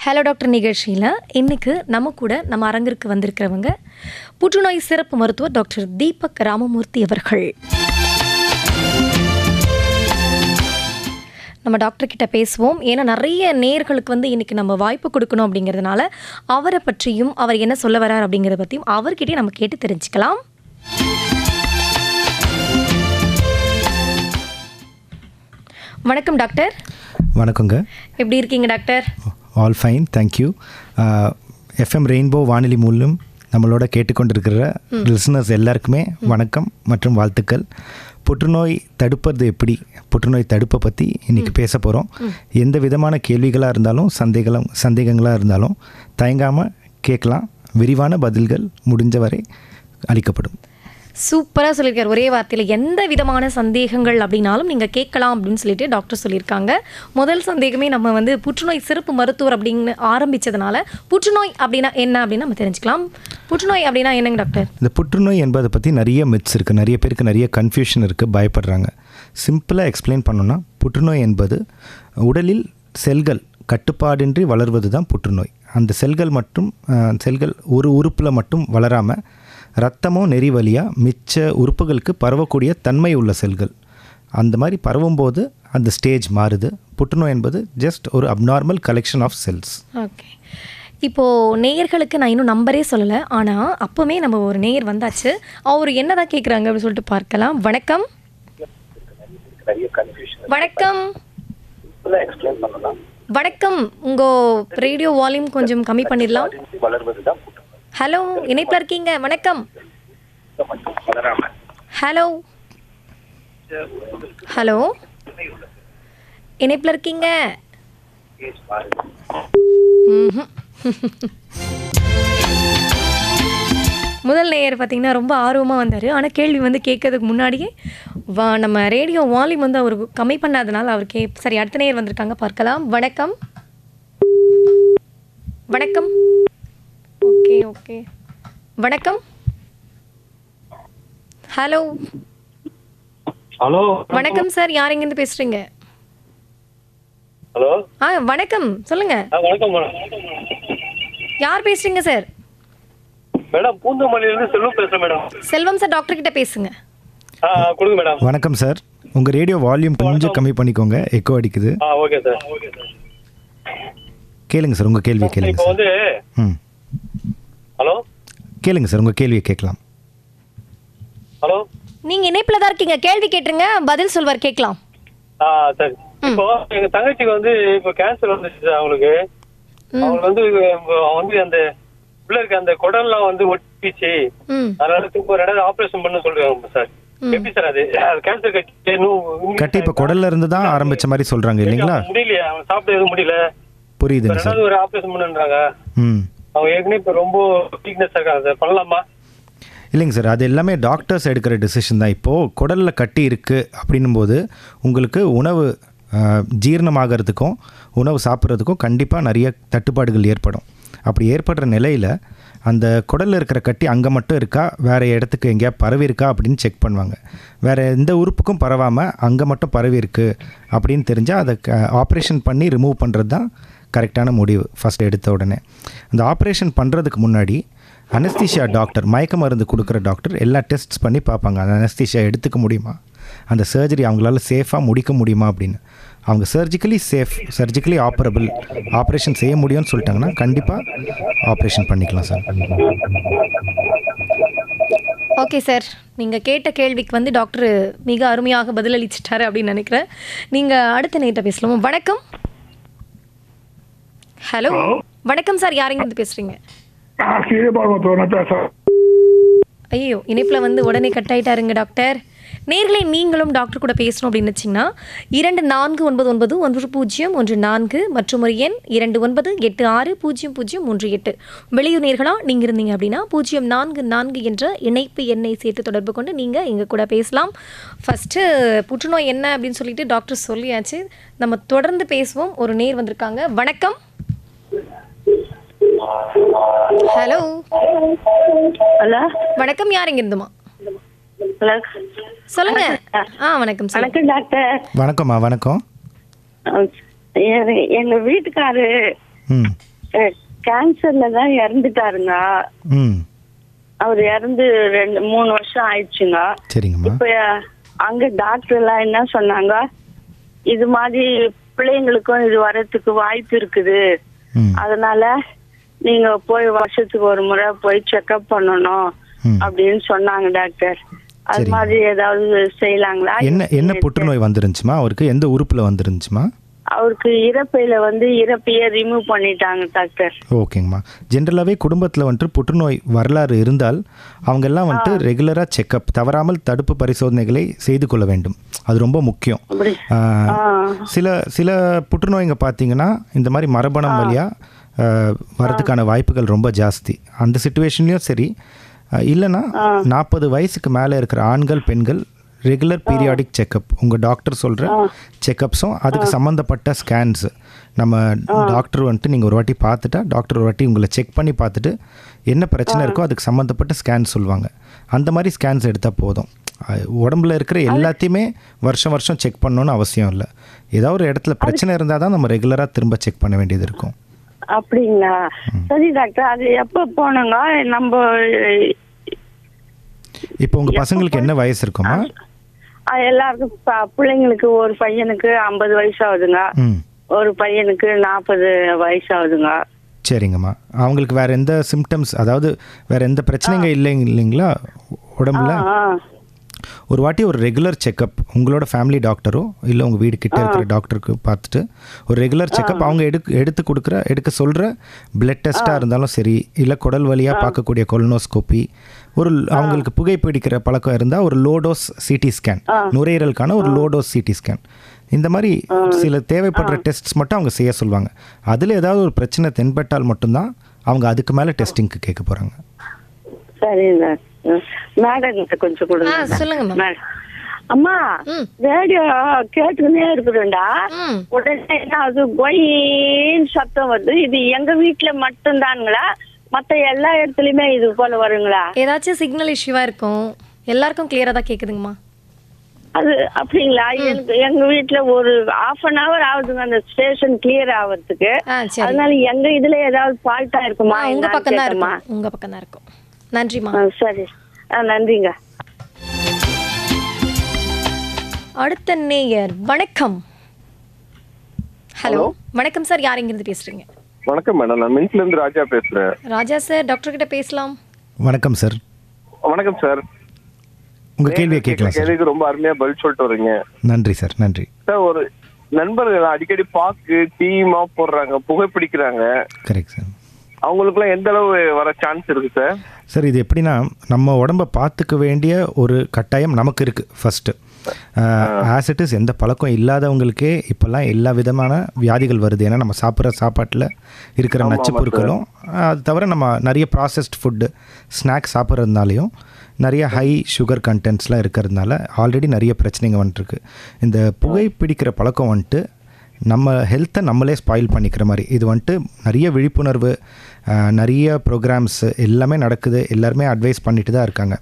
Hello doctor நிகழ்ச்சியில் இன்றைக்கு நம்ம கூட நம்ம அரங்கிற்கு வந்திருக்கிறவங்க புற்றுநோய் சிறப்பு மருத்துவர் டாக்டர் தீபக் ராமமூர்த்தி அவர்கள். நம்ம டாக்டர்கிட்ட பேசுவோம். ஏன்னா நிறைய நேயர்களுக்கு இன்றைக்கி நம்ம வாய்ப்பு கொடுக்கணும் அப்படிங்கிறதுனால அவரை பற்றியும் அவர் என்ன சொல்ல வரார் அப்படிங்கிறத பற்றியும் அவர்கிட்டயே நம்ம கேட்டு தெரிஞ்சுக்கலாம். வணக்கம் டாக்டர். வணக்கங்க. எப்படி இருக்கீங்க doctor? All fine, thank you. FM rainbow வானொலி மூலம் நம்மளோட கேட்டுக்கொண்டிருக்கிற லிசனர்ஸ் எல்லாருக்குமே வணக்கம் மற்றும் வாழ்த்துக்கள். புற்றுநோய் தடுப்பது எப்படி, புற்றுநோய் தடுப்பை பற்றி இன்றைக்கி பேச போகிறோம். எந்த விதமான கேள்விகளாக இருந்தாலும் சந்தேகங்களாக இருந்தாலும் தயங்காமல் கேட்கலாம். விரிவான பதில்கள் முடிஞ்ச வரை அளிக்கப்படும். சூப்பராக சொல்லியிருக்கார். ஒரே வார்த்தையில் எந்த விதமான சந்தேகங்கள் அப்படின்னாலும் நீங்கள் கேட்கலாம் அப்படின்னு சொல்லிட்டு டாக்டர் சொல்லியிருக்காங்க. முதல் சந்தேகமே நம்ம புற்றுநோய் சிறப்பு மருத்துவர் அப்படின்னு ஆரம்பித்ததுனால புற்றுநோய் அப்படின்னா என்ன அப்படின்னு நம்ம தெரிஞ்சுக்கலாம். புற்றுநோய் அப்படின்னா என்னங்க டாக்டர்? இந்த புற்றுநோய் என்பதை பற்றி நிறைய மித்ஸ் இருக்குது, நிறைய பேருக்கு நிறைய கன்ஃபியூஷன் இருக்குது, பயப்படுறாங்க. சிம்பிளாக எக்ஸ்பிளைன் பண்ணோன்னா புற்றுநோய் என்பது உடலில் செல்கள் கட்டுப்பாடின்றி வளர்வது தான் புற்றுநோய். அந்த செல்கள் ஒரு உறுப்பில் மட்டும் வளராமல் ரத்தமோ நெறி வழியாக மிச்ச உறுப்புகளுக்கு பரவக்கூடிய தன்மை உள்ள செல்கள். அந்த மாதிரி பரவும்போது அந்த ஸ்டேஜ் மாறுது. புற்றுநோய் என்பது ஜஸ்ட் ஒரு abnormal collection of cells. Okay, இப்போது நேயர்களுக்கு நான் இன்னும் நம்பரே சொல்லலை, ஆனால் அப்போவே நம்ம ஒரு நேயர் வந்தாச்சு. அவர் என்ன தான் கேட்குறாங்க அப்படின்னு சொல்லிட்டு பார்க்கலாம். வணக்கம். வணக்கம். வணக்கம். உங்கள் ரேடியோ வால்யூம் கொஞ்சம் கம்மி பண்ணிடலாம். ஹலோ, இணைப்பில் இருக்கீங்க. வணக்கம். ஹலோ ஹலோ, இணைப்பில் இருக்கீங்க. முதல் நேயர் பார்த்தீங்கன்னா ரொம்ப ஆர்வமாக வந்தார். ஆனால் கேள்வி கேட்கறதுக்கு முன்னாடியே நம்ம ரேடியோ வால்யூம் அவர் கம்மி பண்ணாதனால அவர் சரி, அடுத்த நேயர் வந்திருக்காங்க, பார்க்கலாம். வணக்கம். வணக்கம். ஓகே, வணக்கம். ஹலோ ஹலோ, வணக்கம் சார். யார் எங்கேருந்து பேசுறீங்க? ஹலோ. வணக்கம், சொல்லுங்க. வணக்கம். யார் பேசுறீங்க சார்? மேடம், பூந்தமல்லியிலிருந்து செல்வம் பேசுறேன் மேடம். செல்வம் சார், டாக்டர் கிட்ட பேசுங்க. கொடுங்க மேடம். வணக்கம் சார். உங்கள் ரேடியோ வால்யூம் கொஞ்சம் கம்மி பண்ணிக்கோங்க, எக்கோ அடிக்குது. Okay sir. கேளுங்க சார், உங்கள் கேள்வியை கேளுங்க. இப்போ ஹலோ, கேளுங்க சார், உங்கள் கேள்வியை கேட்கலாம். ஹலோ, நீங்க இணைப்புல தான் இருக்கீங்க, கேள்வி கேட்டுருங்க, பதில் சொல்வார், கேட்கலாம். சரி. இப்போ எங்க தங்கச்சிக்கு இப்போ கேன்சர் வந்துச்சு. அவங்களுக்கு அந்த உள்ள இருக்க அந்த குடல்லாம் ஒட்டிச்சு. அதனால திரும்ப ரெண்டாவது ஆபரேஷன் பண்ண சொல்றாங்க சார். எப்படி சார் அது கேன்சர் கட்டி இப்போ குடல்ல இருந்து தான் ஆரம்பிச்ச மாதிரி சொல்றாங்க இல்லைங்களா? முடியலையா, அவங்க சாப்பிட எதுவும் முடியல. புரியுதுங்க சார். ஒரு ஆபரேஷன் பண்ணுன்றாங்க. அவங்க ஏற்கனவே இப்போ ரொம்ப வீக்னஸ் இருக்காங்க சார், பண்ணலாமா? இல்லைங்க சார், அது எல்லாமே டாக்டர்ஸ் எடுக்கிற டிசிஷன் தான். இப்போது குடலில் கட்டி இருக்குது அப்படின்னும் போது உங்களுக்கு உணவு ஜீரணமாகறதுக்கும் உணவு சாப்பிட்றதுக்கும் கண்டிப்பாக நிறைய தட்டுப்பாடுகள் ஏற்படும். அப்படி ஏற்படுற நிலையில் அந்த குடலில் இருக்கிற கட்டி அங்கே மட்டும் இருக்கா, வேறு இடத்துக்கு எங்கேயா பரவி இருக்கா அப்படின்னு செக் பண்ணுவாங்க. வேறு எந்த உறுப்புக்கும் பரவாமல் அங்கே மட்டும் பரவி இருக்குது அப்படின்னு தெரிஞ்சால் அதை ஆப்ரேஷன் பண்ணி ரிமூவ் பண்ணுறது தான் கரெக்டான முடிவு. ஃபஸ்ட் எடுத்த உடனே அந்த ஆப்ரேஷன் பண்ணுறதுக்கு முன்னாடி அனஸ்தீஷியா டாக்டர், மயக்க மருந்து கொடுக்குற டாக்டர் எல்லா டெஸ்ட்ஸ் பண்ணி பார்ப்பாங்க. அந்த அனஸ்தீஷியா எடுத்துக்க முடியுமா, அந்த சர்ஜரி அவங்களால சேஃபாக முடிக்க முடியுமா அப்படின்னு. அவங்க சர்ஜிக்கலி ஆப்பரபிள், ஆப்ரேஷன் செய்ய முடியும்னு சொல்லிட்டாங்கன்னா கண்டிப்பாக ஆப்ரேஷன் பண்ணிக்கலாம் சார். ஓகே சார், நீங்கள் கேட்ட கேள்விக்கு டாக்டர் மிக அருமையாக பதிலளிச்சிட்டாரு அப்படின்னு நினைக்கிறேன். நீங்கள் அடுத்த நேரத்தை பேசலாமா? வணக்கம். ஹலோ, வணக்கம் சார். யார் எங்கேருந்து பேசுகிறீங்க? ஐயோ, இணைப்பில் உடனே கட் ஆகிட்டாருங்க டாக்டர். நேர்களை நீங்களும் டாக்டர் கூட பேசணும் அப்படின்னு வச்சிங்கன்னா 2499-101-14 மற்றும் ஒரு எண் 29860038. வெளியூர் நேர்களாக நீங்கள் இருந்தீங்க அப்படின்னா 044 என்ற இணைப்பு எண்ணை சேர்த்து தொடர்பு கொண்டு நீங்கள் எங்கள் கூட பேசலாம். ஃபஸ்ட்டு புற்றுநோய் என்ன அப்படின்னு சொல்லிட்டு டாக்டர் சொல்லியாச்சு. நம்ம தொடர்ந்து பேசுவோம். ஒரு நேர் வந்திருக்காங்க. வணக்கம். ஹலோ. ஹலோ, வணக்கம். யார் எங்க இருந்துமா? சொல்லுங்க. வணக்கம். வணக்கம் டாக்டர். வணக்கம்மா. வணக்கம். எங்க வீட்டுக்காரு கேன்சர்ல தான் இறந்துட்டாருங்க. ம் அவர் இறந்து 2-3 வருஷம் ஆயிடுச்சுங்க. சரிங்கம்மா. இப்ப அங்க டாக்டர் எல்லாம் என்ன சொன்னாங்க, இது மாதிரி பிள்ளைங்களுக்கும் இது வர்றதுக்கு வாய்ப்பு இருக்குது, ம் அதனால நீங்க போய் வருஷத்துக்கு ஒரு முறை போய் செக்அப் பண்ணணும் அப்படின்னு சொன்னாங்க டாக்டர். அது சரிங்க. மாதிரி ஏதாவது செய்யலாங்களா? என்ன புற்றுநோய் வந்துருந்துச்சுமா அவருக்கு? எந்த உறுப்பில் வந்துருந்துச்சுமா? அவருக்கு இறப்பையில இறப்பையே ரிமூவ் பண்ணிட்டாங்க டாக்டர். ஓகேங்கம்மா. ஜென்ரலாகவே குடும்பத்தில் வந்துட்டு புற்றுநோய் வரலாறு இருந்தால் அவங்கெல்லாம் வந்துட்டு ரெகுலராக செக்கப், தவறாமல் தடுப்பு பரிசோதனைகளை செய்து கொள்ள வேண்டும். அது ரொம்ப முக்கியம். அப்படி சில புற்றுநோய்ங்க பார்த்தீங்கன்னா இந்த மாதிரி மரபணம் வழியாக வரதுக்கான வாய்ப்புகள் ரொம்ப ஜாஸ்தி. அந்த சுச்சுவேஷன்லேயும் சரி, இல்லைன்னா 40 வயசுக்கு மேலே இருக்கிற ஆண்கள் பெண்கள் ரெகுலர் பீரியாடிக் செக்கப், உங்கள் டாக்டர் சொல்கிற செக்கப்ஸும் அதுக்கு சம்மந்தப்பட்ட ஸ்கேன்ஸ் நம்ம டாக்டர் வந்துட்டு நீங்கள் ஒரு வாட்டி பார்த்துட்டா டாக்டர் ஒரு வாட்டி உங்களை செக் பண்ணி பார்த்துட்டு என்ன பிரச்சனை இருக்கோ அதுக்கு சம்மந்தப்பட்ட ஸ்கேன் சொல்லுவாங்க. அந்த மாதிரி ஸ்கேன்ஸ் எடுத்தால் போதும். உடம்புல இருக்கிற எல்லாத்தையுமே வருஷம் செக் பண்ணணும்னு அவசியம் இல்லை. ஏதாவது ஒரு இடத்துல பிரச்சனை இருந்தால் தான் நம்ம ரெகுலராக திரும்ப செக் பண்ண வேண்டியது இருக்கும். அப்படிங்களா? சரி டாக்டர், அது எப்போ போனோங்க? நம்ம இப்போ உங்கள் பசங்களுக்கு என்ன வயசு இருக்குமா? எல்லாருக்கும் பிள்ளைங்களுக்கு ஒரு பையனுக்கு 50 வயசு ஆகுதுங்க, ஒரு பையனுக்கு 40 வயசு ஆகுதுங்க. சரிங்கம்மா. அவங்களுக்கு வேற எந்த சிம்டம்ஸ், அதாவது வேற எந்த பிரச்சனைங்க இல்லைங்களா உடம்புல? ஒரு வாட்டி ஒரு ரெகுலர் செக்கப் உங்களோட ஃபேமிலி டாக்டரோ இல்லை உங்கள் வீடு கிட்ட இருக்கிற டாக்டருக்கு பார்த்துட்டு ஒரு ரெகுலர் செக்கப் அவங்க எடுக்க சொல்கிற பிளட் டெஸ்ட்டாக இருந்தாலும் சரி, இல்லை குடல் வழியாக பார்க்கக்கூடிய கொலனோஸ்கோப்பி, ஒரு அவங்களுக்கு புகைப்பிடிக்கிற பழக்கம் இருந்தால் ஒரு லோடோஸ் சிடி ஸ்கேன், நுரையீரலுக்கான ஒரு லோடோஸ் சிடி ஸ்கேன், இந்த மாதிரி சில தேவைப்படுற டெஸ்ட்ஸ் மட்டும் அவங்க செய்ய சொல்லுவாங்க. அதில் ஏதாவது ஒரு பிரச்சனை தென்பட்டால் மட்டும்தான் அவங்க அதுக்கு மேலே டெஸ்டிங்க்கு கேட்க போகிறாங்க. சரிங்க மேடம், கொஞ்சம் கொடுங்க. சொல்லுங்க. அம்மா, ரேடியோ கேட்டுக்கினே இருக்குதுண்டா, உடனே அது கொயின்னு சத்தம் வருது. இது எங்க வீட்டுல மட்டும்தானுங்களா, மத்த எல்லா இடத்துலயுமே இது போல வருங்களா? ஏதாச்சும் சிக்னல் இஷ்யூவா இருக்கும். எல்லாருக்கும் கிளியரா தான் கேக்குதுங்கம்மா. அது அப்படிங்களா? எங்க வீட்டுல ஒரு 1/2 hour ஆகுதுங்க அந்த ஸ்டேஷன் கிளியர் ஆகிறதுக்கு. அதனால எங்க இதுல ஏதாவது ஃபால்ட்டா இருக்குமா? உங்க பக்கம் தான் இருக்கும். உங்க பக்கம் தான் இருக்கும். நன்றிமா. சரி, நன்றிங்க. அடுத்த நேயர் வணக்கம். ஹலோ வணக்கம் சார், யார் எங்க இருந்து பேசுறீங்க? வணக்கம் மேடம், நான் மின்ஸ்ல இருந்து ராஜா பேசுறேன். ராஜா சார், டாக்டர் கிட்ட பேசலாம். வணக்கம் சார். வணக்கம் சார், உங்க கேள்வியை கேட்கலாம் சார். கேள்விக்கு ரொம்ப அருமையா பதில் சொல்லிட்டு வரீங்க. நன்றி சார். நன்றி சார். ஒரு நண்பர்கள் அடிக்கடி பாக்கு டீமா போடுறாங்க, புகைப்பிடிக்கிறாங்க. Correct sir. அவங்களுக்குலாம் எந்த அளவு வர சான்ஸ் இருக்கு சார்? சார், இது எப்படின்னா நம்ம உடம்பை பார்த்துக்க வேண்டிய ஒரு கட்டாயம் நமக்கு இருக்குது ஃபஸ்ட்டு. ஆஸ் இட் இஸ் எந்த பழக்கம் இல்லாதவங்களுக்கே இப்போல்லாம் எல்லா விதமான வியாதிகள் வருது. ஏன்னா நம்ம சாப்பிட்ற சாப்பாட்டில் இருக்கிற நச்சு பொருட்களும், அது தவிர நம்ம நிறைய ப்ராசஸ்ட் ஃபுட்டு ஸ்நாக்ஸ் சாப்பிட்றதுனாலையும் நிறைய ஹை சுகர் கண்டென்ட்ஸ்லாம் இருக்கிறதுனால ஆல்ரெடி நிறைய பிரச்சனைங்க வந்துட்டுருக்கு. இந்த புகைப்பிடிக்கிற பழக்கம் வந்துட்டு நம்ம ஹெல்த்தை நம்மளே ஸ்பாயில் பண்ணிக்கிற மாதிரி. இது வந்துட்டு நிறைய விழிப்புணர்வு, நிறைய ப்ரோக்ராம்ஸ் எல்லாமே நடக்குது, எல்லாருமே அட்வைஸ் பண்ணிட்டு தான் இருக்காங்க.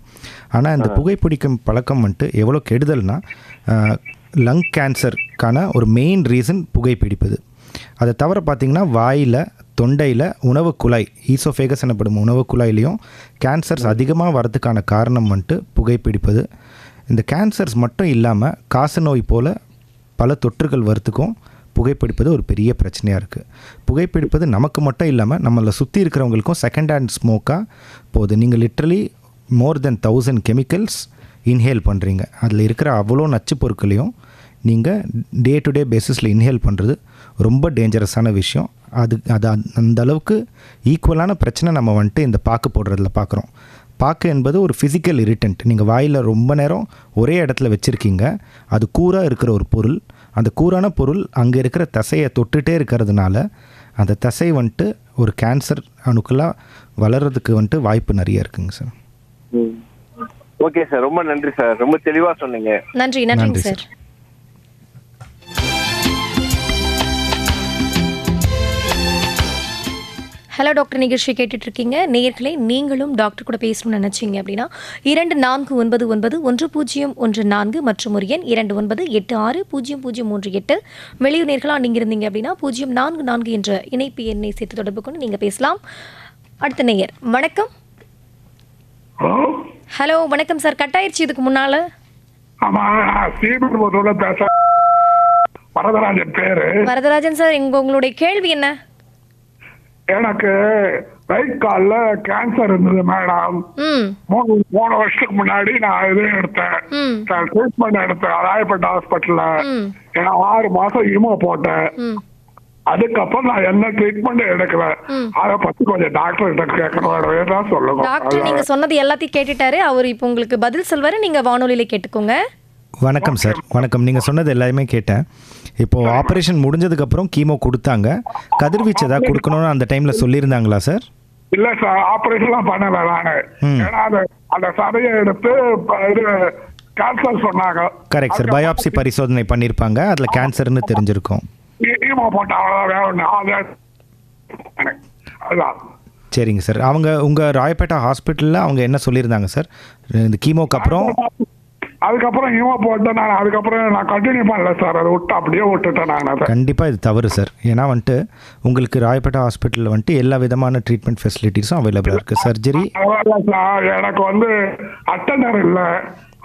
ஆனால் இந்த புகைப்பிடிக்கும் பழக்கம் வந்துட்டு எவ்வளோ கெடுதல்னா, லங் கேன்சருக்கான ஒரு மெயின் ரீசன் புகைப்பிடிப்பது. அதை தவிர பார்த்திங்கன்னா வாயில், தொண்டையில், உணவு குழாய், ஈசோஃபேகஸ் எனப்படும் உணவு குழாயிலையும் கேன்சர்ஸ் அதிகமாக வரதுக்கான காரணம் வந்துட்டு புகைப்பிடிப்பது. இந்த கேன்சர்ஸ் மட்டும் இல்லாமல் காசநோய் போல் பல தொற்றுகள் வரத்துக்கும் புகைப்பிடிப்பது ஒரு பெரிய பிரச்சனையாக இருக்குது. புகைப்பிடிப்பது நமக்கு மட்டும் இல்லாமல் நம்மளை சுற்றி இருக்கிறவங்களுக்கும் செகண்ட் ஹேண்ட் ஸ்மோக்காக போகுது. நீங்கள் லிட்ரலி மோர் தென் 1000 கெமிக்கல்ஸ் இன்ஹேல் பண்ணுறீங்க. அதில் இருக்கிற அவ்வளோ நச்சு பொருட்களையும் நீங்கள் டே டு டே பேசிஸில் இன்ஹேல் பண்ணுறது ரொம்ப டேஞ்சரஸான விஷயம். அது அந்த அளவுக்கு ஈக்குவலான பிரச்சனை நம்ம வந்துட்டு இந்த பாக்கு போடுறதுல பார்க்குறோம். பாக்கு என்பது ஒரு ஃபிசிக்கல் இரிட்டன்ட். நீங்கள் வாயில் ரொம்ப நேரம் ஒரே இடத்துல வச்சுருக்கீங்க, அது கூராக இருக்கிற ஒரு பொருள். அந்த கூரான பொருள் அங்கே இருக்கிற தசையை தொட்டுகிட்டே இருக்கிறதுனால அந்த தசை வந்துட்டு ஒரு கேன்சர் அணுக்களாக வளர்கிறதுக்கு வந்துட்டு வாய்ப்பு நிறைய இருக்குங்க சார். ஓகே சார், ரொம்ப நன்றி சார், ரொம்ப தெளிவாக சொன்னீங்க. நன்றி. நன்றி சார். ஹலோ டாக்டர் நிகழ்ச்சி கேட்டுட்டு இருக்கீங்க. நேயர்களே, நீங்களும் டாக்டர் கூட பேசணும்னு நினைச்சீங்க அப்படின்னா 24991014 மற்றும் ஒரு எண் 29860038. வெளியூர் நேர்களாக நீங்கள் இருந்தீங்க அப்படின்னா 044 என்ற இணைப்பு எண்ணை சேர்த்து தொடர்பு கொண்டு நீங்கள் பேசலாம். அடுத்த நேயர், வணக்கம். ஹலோ, வணக்கம் சார். கட்டாயிருச்சு இதுக்கு முன்னால. ஆமா, ஸ்ரீபெரும்புதூர்ல பேச வரதராஜன் பேரு. வரதராஜன் சார், உங்களுடைய கேள்வி என்ன? எனக்கு ரைட் கால்ல கேன்சர் இருந்தது மேடம். 3 வருஷத்துக்கு முன்னாடி நான் இது எடுத்தேன், ட்ரீட்மெண்ட் எடுத்தேன் ராயப்பேட்டை ஹாஸ்பிட்டல்ல. 6 மாசம் இமோ போட்டேன். அதுக்கப்புறம் நான் என்ன ட்ரீட்மெண்ட் எடுக்கல. அதை பத்தி கொஞ்சம் டாக்டர் கிட்ட கேட்கணும் சொல்லுங்க. டாக்டர் நீங்க சொன்னது எல்லாத்தையும் கேட்டுட்டாரு. அவர் இப்போ உங்களுக்கு பதில் சொல்வாரு, நீங்க வானொலியில கேட்டுக்கோங்க. வணக்கம் சார். வணக்கம். நீங்கள் சொன்னது எல்லாமே கேட்டேன். இப்போது ஆப்ரேஷன் முடிஞ்சதுக்கப்புறம் கீமோ கொடுத்தாங்க. கதிர்வீச்சு ஏதாவது கொடுக்கணும்னு அந்த டைமில் சொல்லியிருந்தாங்களா சார்? இல்ல சார், ஆப்ரேஷன்லாம் பண்ணல நானு. ஏன்னா அந்த சதையை எடுத்து இது கேன்சர் சொன்னாங்க. Correct sir. பயாப்சி பரிசோதனை பண்ணியிருப்பாங்க, அதில் கேன்சர்னு தெரிஞ்சிருக்கும். ஈமோ போட்ட அவ்வளோதான். அதுதான். சரிங்க சார். அவங்க உங்கள் ராயப்பேட்டா ஹாஸ்பிட்டலில் அவங்க என்ன சொல்லியிருந்தாங்க சார் இந்த கீமோக்கு அப்புறம்? அதுக்கப்புறம் ஈமோ போட்டேன் நான். அதுக்கப்புறம் நான் கண்டினியூ பண்ணல சார், அதை விட்டு அப்படியே விட்டுட்டேன் நான். கண்டிப்பாக இது தவறு சார். ஏன்னா வந்துட்டு உங்களுக்கு ராயப்பேட்டா ஹாஸ்பிட்டலில் வந்துட்டு எல்லா விதமான ட்ரீட்மெண்ட் ஃபெசிலிட்டிஸும் அவைலபிளாக இருக்குது. சர்ஜரி சார், எனக்கு வந்து அட்டெண்டர் இல்லை.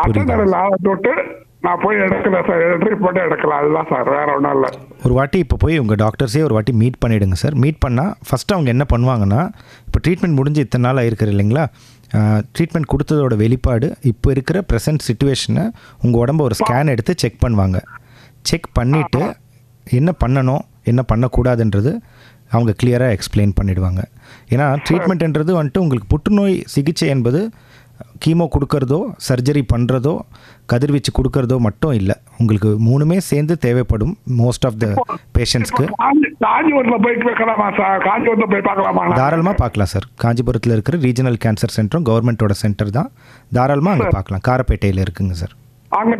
அட்டெண்டர் இல்லை, அதை விட்டு நான் போய் எடுக்கல சார். ட்ரீட்மெண்ட் எடுக்கல, அதுதான் சார், வேற ஒன்றும் இல்லை. ஒரு வாட்டி இப்போ போய் உங்கள் டாக்டர்ஸே ஒரு வாட்டி மீட் பண்ணிவிடுங்க சார். மீட் பண்ணால் ஃபஸ்ட்டு அவங்க என்ன பண்ணுவாங்கன்னா, இப்போ ட்ரீட்மெண்ட் முடிஞ்சு இத்தனை நாள் ஆயிருக்கிற இல்லைங்களா, ட்ரீட்மெண்ட் கொடுத்ததோட வெளிப்பாடு இப்போ இருக்கிற ப்ரெசன்ட் சிச்சுவேஷனை உங்கள் உடம்பு ஒரு ஸ்கேன் எடுத்து செக் பண்ணுவாங்க. செக் பண்ணிவிட்டு என்ன பண்ணணும் என்ன பண்ணக்கூடாதுன்றது அவங்க கிளியராக எக்ஸ்பிளைன் பண்ணிவிடுவாங்க. ஏன்னா ட்ரீட்மெண்ட்ன்றது வந்துட்டு உங்களுக்கு புற்றுநோய் சிகிச்சை என்பது கீமோ கொடுக்கறதோ சர்ஜரி பண்ணுறதோ கதிர்வீச்சு கொடுக்கறதோ மட்டும் இல்லை, உங்களுக்கு 3மே சேர்ந்து தேவைப்படும் மோஸ்ட் ஆஃப் த பேஷண்ட்ஸ்க்கு. காஞ்சிபுரத்தில் போய் பார்க்கலாமா சார்? காஞ்சிபுரத்தில் போய் பார்க்கலாமா? தாராளமாக பார்க்கலாம் சார். காஞ்சிபுரத்தில் இருக்கிற ரீஜனல் கேன்சர் சென்டரும் கவர்மெண்ட்டோட சென்டர் தான். தாராளமாக அங்கே பார்க்கலாம். காரப்பேட்டையில் இருக்குங்க சார். அங்கே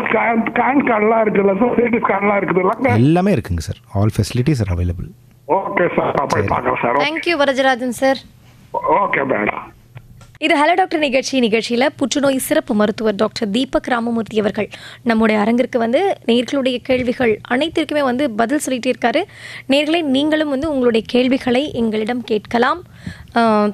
ஸ்கேன் கார்டெலாம் இருக்குல்ல சார்? சிடி ஸ்கேன்லாம் இருக்குதுல்ல? எல்லாமே இருக்குங்க sir. All facilities are available. Okay sir, போய் பார்க்கலாம் sir. Thank you Varadarajan sir. Okay madam. இது ஹலோ டாக்டர் நிகழ்ச்சியில் புற்றுநோய் சிறப்பு மருத்துவர் டாக்டர் தீபக் ராமமூர்த்தி அவர்கள் நம்முடைய அரங்கிற்கு வந்து நேயர்களுடைய கேள்விகள் அனைத்திற்குமே வந்து பதில் சொல்லிகிட்டே இருக்காரு. நேயர்களே, நீங்களும் வந்து உங்களுடைய கேள்விகளை எங்களிடம் கேட்கலாம்.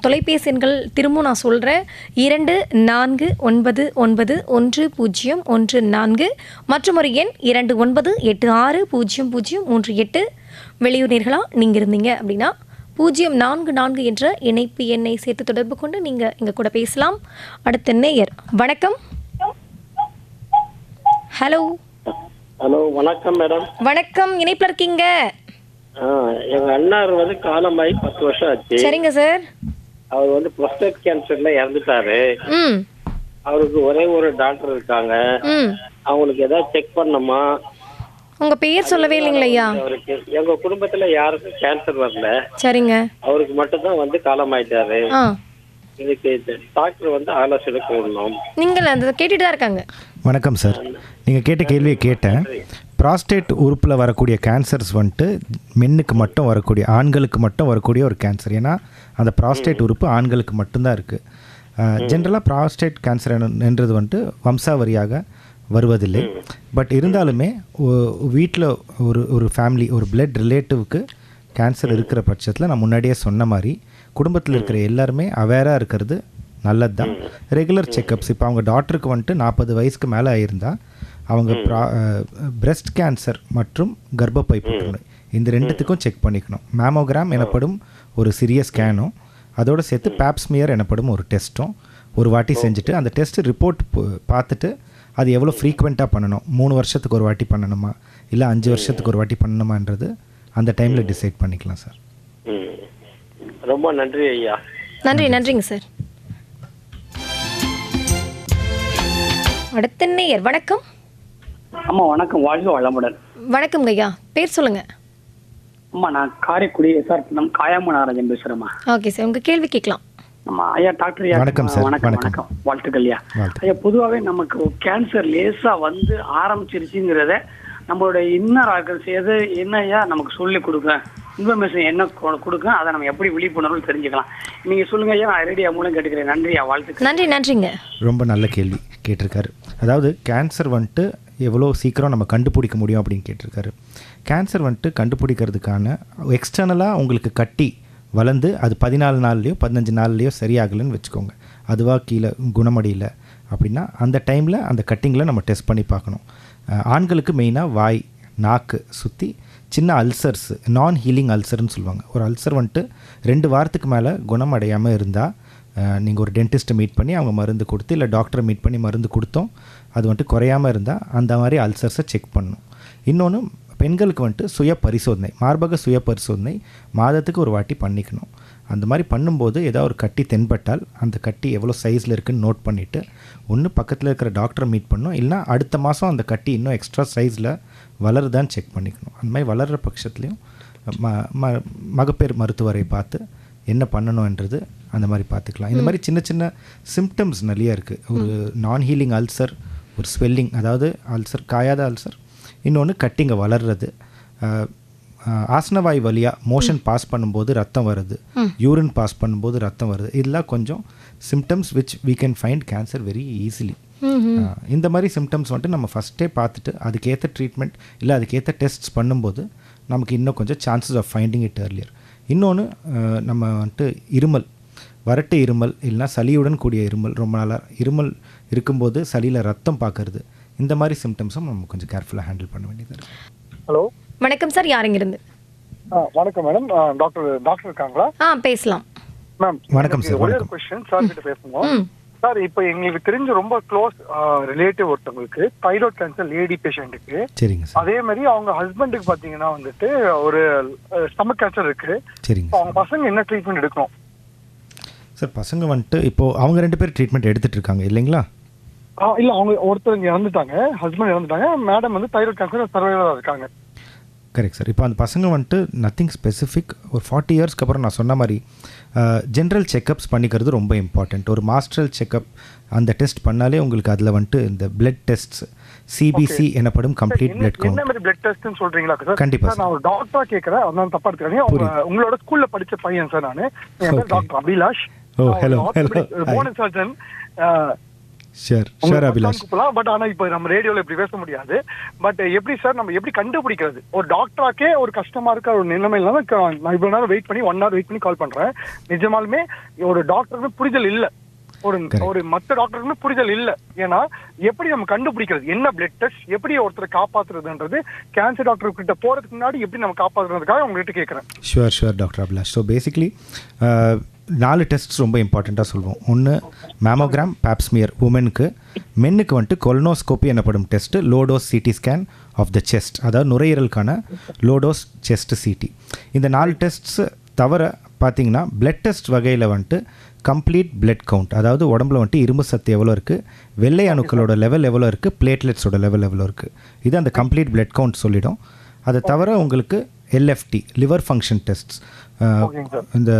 தொலைபேசி எண்கள் திரும்பவும் நான் சொல்கிறேன், 2499101014 மற்றும் ஒரு எண் 29860038. வெளியூர் நேர்களாக நீங்கள் இருந்தீங்க அப்படின்னா 044 என்ற இணைப்பு எண்ணை சேர்த்து தொடர்பு கொண்டு நீங்கள் எங்கள் கூட பேசலாம். அடுத்த நேயர், வணக்கம். ஹலோ. ஹலோ, வணக்கம் மேடம். வணக்கம், இணைப்பில் இருக்கீங்க. எங்க அண்ணார் வந்து காலமாயி 10 வருஷம் ஆச்சு. சரிங்க சார். அவர் வந்து ப்ரோஸ்டேட் கேன்சர்ல இறந்துட்டாரு. அவருக்கு ஒரே ஒரு டாக்டர் இருக்காங்க. அவங்களுக்கு ஏதாவது செக் பண்ணணுமா? உங்க பெயர் சொல்லவே இல்லைங்களையா? அவருக்கு எங்க குடும்பத்துல யாருக்கும் கேன்சர் வரல. சரிங்க. அவருக்கு மட்டும் தான் வந்து காலமாயிட்டாரு. இதுக்கு டாக்டர் வந்து ஆலோசனை கூடணும். நீங்கள் அந்த கேட்டுட்டு தான் இருக்காங்க. வணக்கம் சார். நீங்கள் கேட்ட கேள்வியை கேட்டேன். ப்ராஸ்டேட் உறுப்பில் வரக்கூடிய கேன்சர்ஸ் வந்துட்டு மென்னுக்கு மட்டும் வரக்கூடிய, ஆண்களுக்கு மட்டும் வரக்கூடிய ஒரு கேன்சர். ஏன்னா அந்த ப்ராஸ்டேட் உறுப்பு ஆண்களுக்கு மட்டும்தான் இருக்குது. ஜென்ரலாக ப்ராஸ்டேட் கேன்சர் என்றது வந்துட்டு வம்சாவரியாக வருவதில்லை. பட் இருந்தாலுமே வீட்டில் ஒரு ஃபேமிலி, ஒரு பிளட் ரிலேட்டிவ்க்கு கேன்சர் இருக்கிற பட்சத்தில் நான் முன்னாடியே சொன்ன மாதிரி குடும்பத்தில் இருக்கிற எல்லாருமே அவேராக இருக்கிறது நல்லது தான். ரெகுலர் செக்கப்ஸ், இப்போ அவங்க டாக்டருக்கு வந்துட்டு 40 வயசுக்கு மேலே ஆகியிருந்தால் அவங்க பிரெஸ்ட் கேன்சர் மற்றும் கர்ப்பப்பை புற்றுநோய் இந்த ரெண்டுத்துக்கும் செக் பண்ணிக்கணும். மேமோகிராம் எனப்படும் ஒரு சிறிய ஸ்கேனும் அதோடு சேர்த்து பேப்ஸ்மியர் எனப்படும் ஒரு டெஸ்ட்டும் ஒரு வாட்டி செஞ்சுட்டு அந்த டெஸ்ட் ரிப்போர்ட் பார்த்துட்டு அது எவ்வளோ ஃப்ரீக்வெண்ட்டாக பண்ணணும், 3 வருஷத்துக்கு ஒரு வாட்டி பண்ணணுமா இல்லை 5 வருஷத்துக்கு ஒரு வாட்டி பண்ணணுமான்றது அந்த டைமில் டிசைட் பண்ணிக்கலாம் சார். ரொம்ப நன்றி ஐயா. நன்றிங்க சார். அடுத்த நேயர், வணக்கம். அம்மா வணக்கம், வாழ்க வளமுடன். வணக்கம் ஐயா, பேர் சொல்லுங்க. அம்மா நான் காரைக்குடி எஸ்ஆர்பி காயாம நாராஜன் பேசுறேம்மா. ஓகே சார், உங்க கேள்வி கேட்கலாம். ஆமா ஐயா, டாக்டர் ஐயா. வணக்கம் சார். வணக்கம், வாழ்த்துக்கள் ஐயா. ஐயா, பொதுவாகவே நமக்கு கேன்சர் லேசா வந்து ஆரம்பிச்சிருச்சுங்கிறத நம்மளோட இன்னர் ஆர்கன்ஸ் எது என்ன ஐயா நமக்கு சொல்லி கொடுக்க இன்ஃபர்மேஷன் என்ன கொடுக்கும், அதை நம்ம எப்படி விழிப்புணர்வு தெரிஞ்சுக்கலாம். நீங்க சொல்லுங்க ஐயா, நான் ரேடியோ மூலம் கேட்டுக்கிறேன். நன்றியா, வாழ்த்துக்கள். நன்றிங்க. ரொம்ப நல்ல கேள்வி கேட்டிருக்காரு. அதாவது கேன்சர் வந்துட்டு எவ்வளோ சீக்கிரம் நம்ம கண்டுபிடிக்க முடியும் அப்படின்னு கேட்டிருக்காரு. கேன்சர் வந்துட்டு கண்டுபிடிக்கிறதுக்கான எக்ஸ்டர்னலாக உங்களுக்கு கட்டி வளர்ந்து அது 14 நாள்லேயோ 15 நாள்லேயோ சரியாகலைன்னு வச்சுக்கோங்க, அதுவாக கீழே குணமடையல அப்படின்னா அந்த டைமில் அந்த கட்டிங்கில் நம்ம டெஸ்ட் பண்ணி பார்க்கணும். ஆண்களுக்கு மெயினாக வாய் நாக்கு சுற்றி சின்ன அல்சர்ஸ், நான் ஹீலிங் அல்சர்னு சொல்லுவாங்க. ஒரு அல்சர் வந்துட்டு 2 வாரத்துக்கு மேலே குணமடையாமல் இருந்தால் நீங்கள் ஒரு டென்டிஸ்ட்டை மீட் பண்ணி அவங்க மருந்து கொடுத்து, இல்லை டாக்டரை மீட் பண்ணி மருந்து கொடுத்தோம் அது வந்துட்டு குறையாமல் இருந்தால் அந்த மாதிரி அல்சர்ஸை செக் பண்ணணும். இன்னொன்று பெண்களுக்கு வந்துட்டு சுய பரிசோதனை, மார்பக சுய பரிசோதனை மாதத்துக்கு ஒரு வாட்டி பண்ணிக்கணும். அந்த மாதிரி பண்ணும்போது ஏதாவது ஒரு கட்டி தென்பட்டால் அந்த கட்டி எவ்வளோ சைஸில் இருக்குதுன்னு நோட் பண்ணிவிட்டு ஒன்று பக்கத்தில் இருக்கிற டாக்டரை மீட் பண்ணணும், இல்லைனா அடுத்த மாதம் அந்த கட்டி இன்னும் எக்ஸ்ட்ரா சைஸில் வளருதான்னு செக் பண்ணிக்கணும். அந்த மாதிரி வளர்கிற பட்சத்துலேயும் மகப்பேறு மருத்துவரை பார்த்து என்ன பண்ணணுன்றது அந்த மாதிரி பார்த்துக்கலாம். இந்த மாதிரி சின்ன சின்ன சிம்டம்ஸ் நிறைய இருக்குது. ஒரு நான் ஹீலிங் அல்சர், ஒரு ஸ்வெல்லிங், அதாவது அல்சர் காயாத அல்சர், இன்னொன்று கட்டிங்க வளர்றது, ஆசனவாய் வழியாக மோஷன் பாஸ் பண்ணும்போது ரத்தம் வருது, யூரின் பாஸ் பண்ணும்போது ரத்தம் வருது, இதெல்லாம் கொஞ்சம் symptoms which we can find cancer very easily. இந்த மாதிரி சிம்டம்ஸ் வந்துட்டு நம்ம ஃபஸ்ட்டே பார்த்துட்டு அதுக்கேற்ற ட்ரீட்மெண்ட் இல்லை அதுக்கேற்ற டெஸ்ட்ஸ் பண்ணும்போது நமக்கு இன்னும் கொஞ்சம் chances of finding it earlier. இன்னொன்று நம்ம வந்துட்டு இருமல், வறட்டு இருமல் இல்லைனா சளியுடன் கூடிய இருமல், ரொம்ப நாளாக இருமல் இருக்கும்போது சளியில் ரத்தம் பார்க்கறது, இந்த மாதிரி சிம்டம்ஸும் நம்ம கொஞ்சம் கேர்ஃபுல்லாக ஹேண்டில் பண்ண வேண்டியது இருக்குது. ஹலோ, வணக்கம் சார், யாருங்கிருந்து? வணக்கம் மேடம். டாக்டர் இருக்காங்களா? பேசலாம் மேம். வணக்கம் சார். ஒரே ஒரு கொஸ்டின் சார் கிட்ட பேசணும். சார், இப்போ எங்களுக்கு தெரிஞ்ச ரொம்ப க்ளோஸ் ரிலேட்டிவ் ஒருத்தவங்களுக்கு தைராய்டு கேன்சர், லேடி பேஷண்ட்டுக்கு. சரிங்க சார். அதே மாதிரி அவங்க ஹஸ்பண்டுக்கு பாத்தீங்கன்னா வந்துட்டு ஒரு ஸ்டமக் கேன்சர் இருக்கு. சரிங்க. அவங்க பசங்க என்ன ட்ரீட்மெண்ட் எடுக்கணும் சார்? பசங்க வந்துட்டு இப்போது அவங்க 2 பேர் ட்ரீட்மெண்ட் எடுத்துகிட்டு இருக்காங்க இல்லைங்களா? இல்ல, அவங்க ஒருத்தர் இறந்துட்டாங்க, ஹஸ்பண்ட் இறந்துட்டாங்க, மேடம் வந்து தைராய்டு கேன்சர் சர்வைவரா இருக்காங்க. Correct sir. இப்போ அந்த பசங்க வந்துட்டு நத்திங் ஸ்பெசிஃபிக், ஒரு 40 இயர்ஸ்க்கு அப்புறம் நான் சொன்ன மாதிரி ஜென்ரல் செக்கப்ஸ் பண்ணிக்கிறது ரொம்ப இம்பார்ட்டண்ட். ஒரு மாஸ்ட்ரல் செக்கப் அந்த டெஸ்ட் பண்ணாலே உங்களுக்கு அதில் வந்துட்டு இந்த பிளட் டெஸ்ட்ஸ், சிபிசி எனப்படும் கம்ப்ளீட் பிளட் கவுண்ட். என்ன மாதிரி பிளட் டெஸ்ட்னு சொல்றீங்களா சார்? கண்டிப்பா சார், நான் ஒரு டாக்டரா கேக்குறேன், அதான் தப்பா எடுத்துக்காதீங்க. உங்களோட ஸ்கூல்ல படிச்ச பையன் சார் நானு. Doctor Abhilash. Hello. Bonus surgeon. Sure Abhilash. But ஆனா இப்போ நம்ம ரேடியோல இப்படி பேச முடியாது. பட் எப்படி சார் நம்ம எப்படி கண்டுபிடிக்கிறது? ஒரு டாக்டராக்கே ஒரு கஷ்டமா இருக்க ஒரு நிலைமையில தான் நான் இவ்வளவு நேரம் வெயிட் பண்ணி 1 hour வெயிட் பண்ணி கால் பண்றேன். நிஜமாலுமே ஒரு டாக்டருக்கு புரிதல் இல்ல, ஒரு மற்ற டாக்டருக்குமே புரிதல் இல்ல. ஏன்னா எப்படி நம்ம கண்டுபிடிக்கிறது, என்ன பிளட் டெஸ்ட், எப்படி ஒருத்தரை காப்பாத்துறதுன்றது, கேன்சர் டாக்டர் கிட்ட போறதுக்கு முன்னாடி எப்படி நம்ம காப்பாத்துறதுக்காக உங்ககிட்ட கேட்கறேன். Sure doctor Abhilash. So basically 4 tests ரொம்ப இம்பார்ட்டண்ட்டாக சொல்லுவோம். ஒன்று மேமோகிராம், பேப்ஸ்மியர் உமனுக்கு. மென்னுக்கு வந்துட்டு கொலனோஸ்கோப்பி எனப்படும் test, low dose CT scan of the chest, அதாவது நுரையீரலுக்கான லோடோஸ் செஸ்ட் சிடி. இந்த 4 டெஸ்ட்ஸ் தவிர பார்த்தீங்கன்னா பிளட் டெஸ்ட் வகையில் வந்துட்டு கம்ப்ளீட் பிளட் கவுண்ட், அதாவது உடம்புல வந்துட்டு இரும்பு சத்து எவ்வளோ இருக்குது, வெள்ளை அணுக்களோட லெவல் எவ்வளோ இருக்குது, பிளேட்லெட்ஸோட லெவல் எவ்வளோ இருக்குது, இது அந்த கம்ப்ளீட் பிளட் கவுண்ட் சொல்லிடும். அதை தவிர உங்களுக்கு எல்எஃப்டி, லிவர் ஃபங்க்ஷன் டெஸ்ட்ஸ், இந்த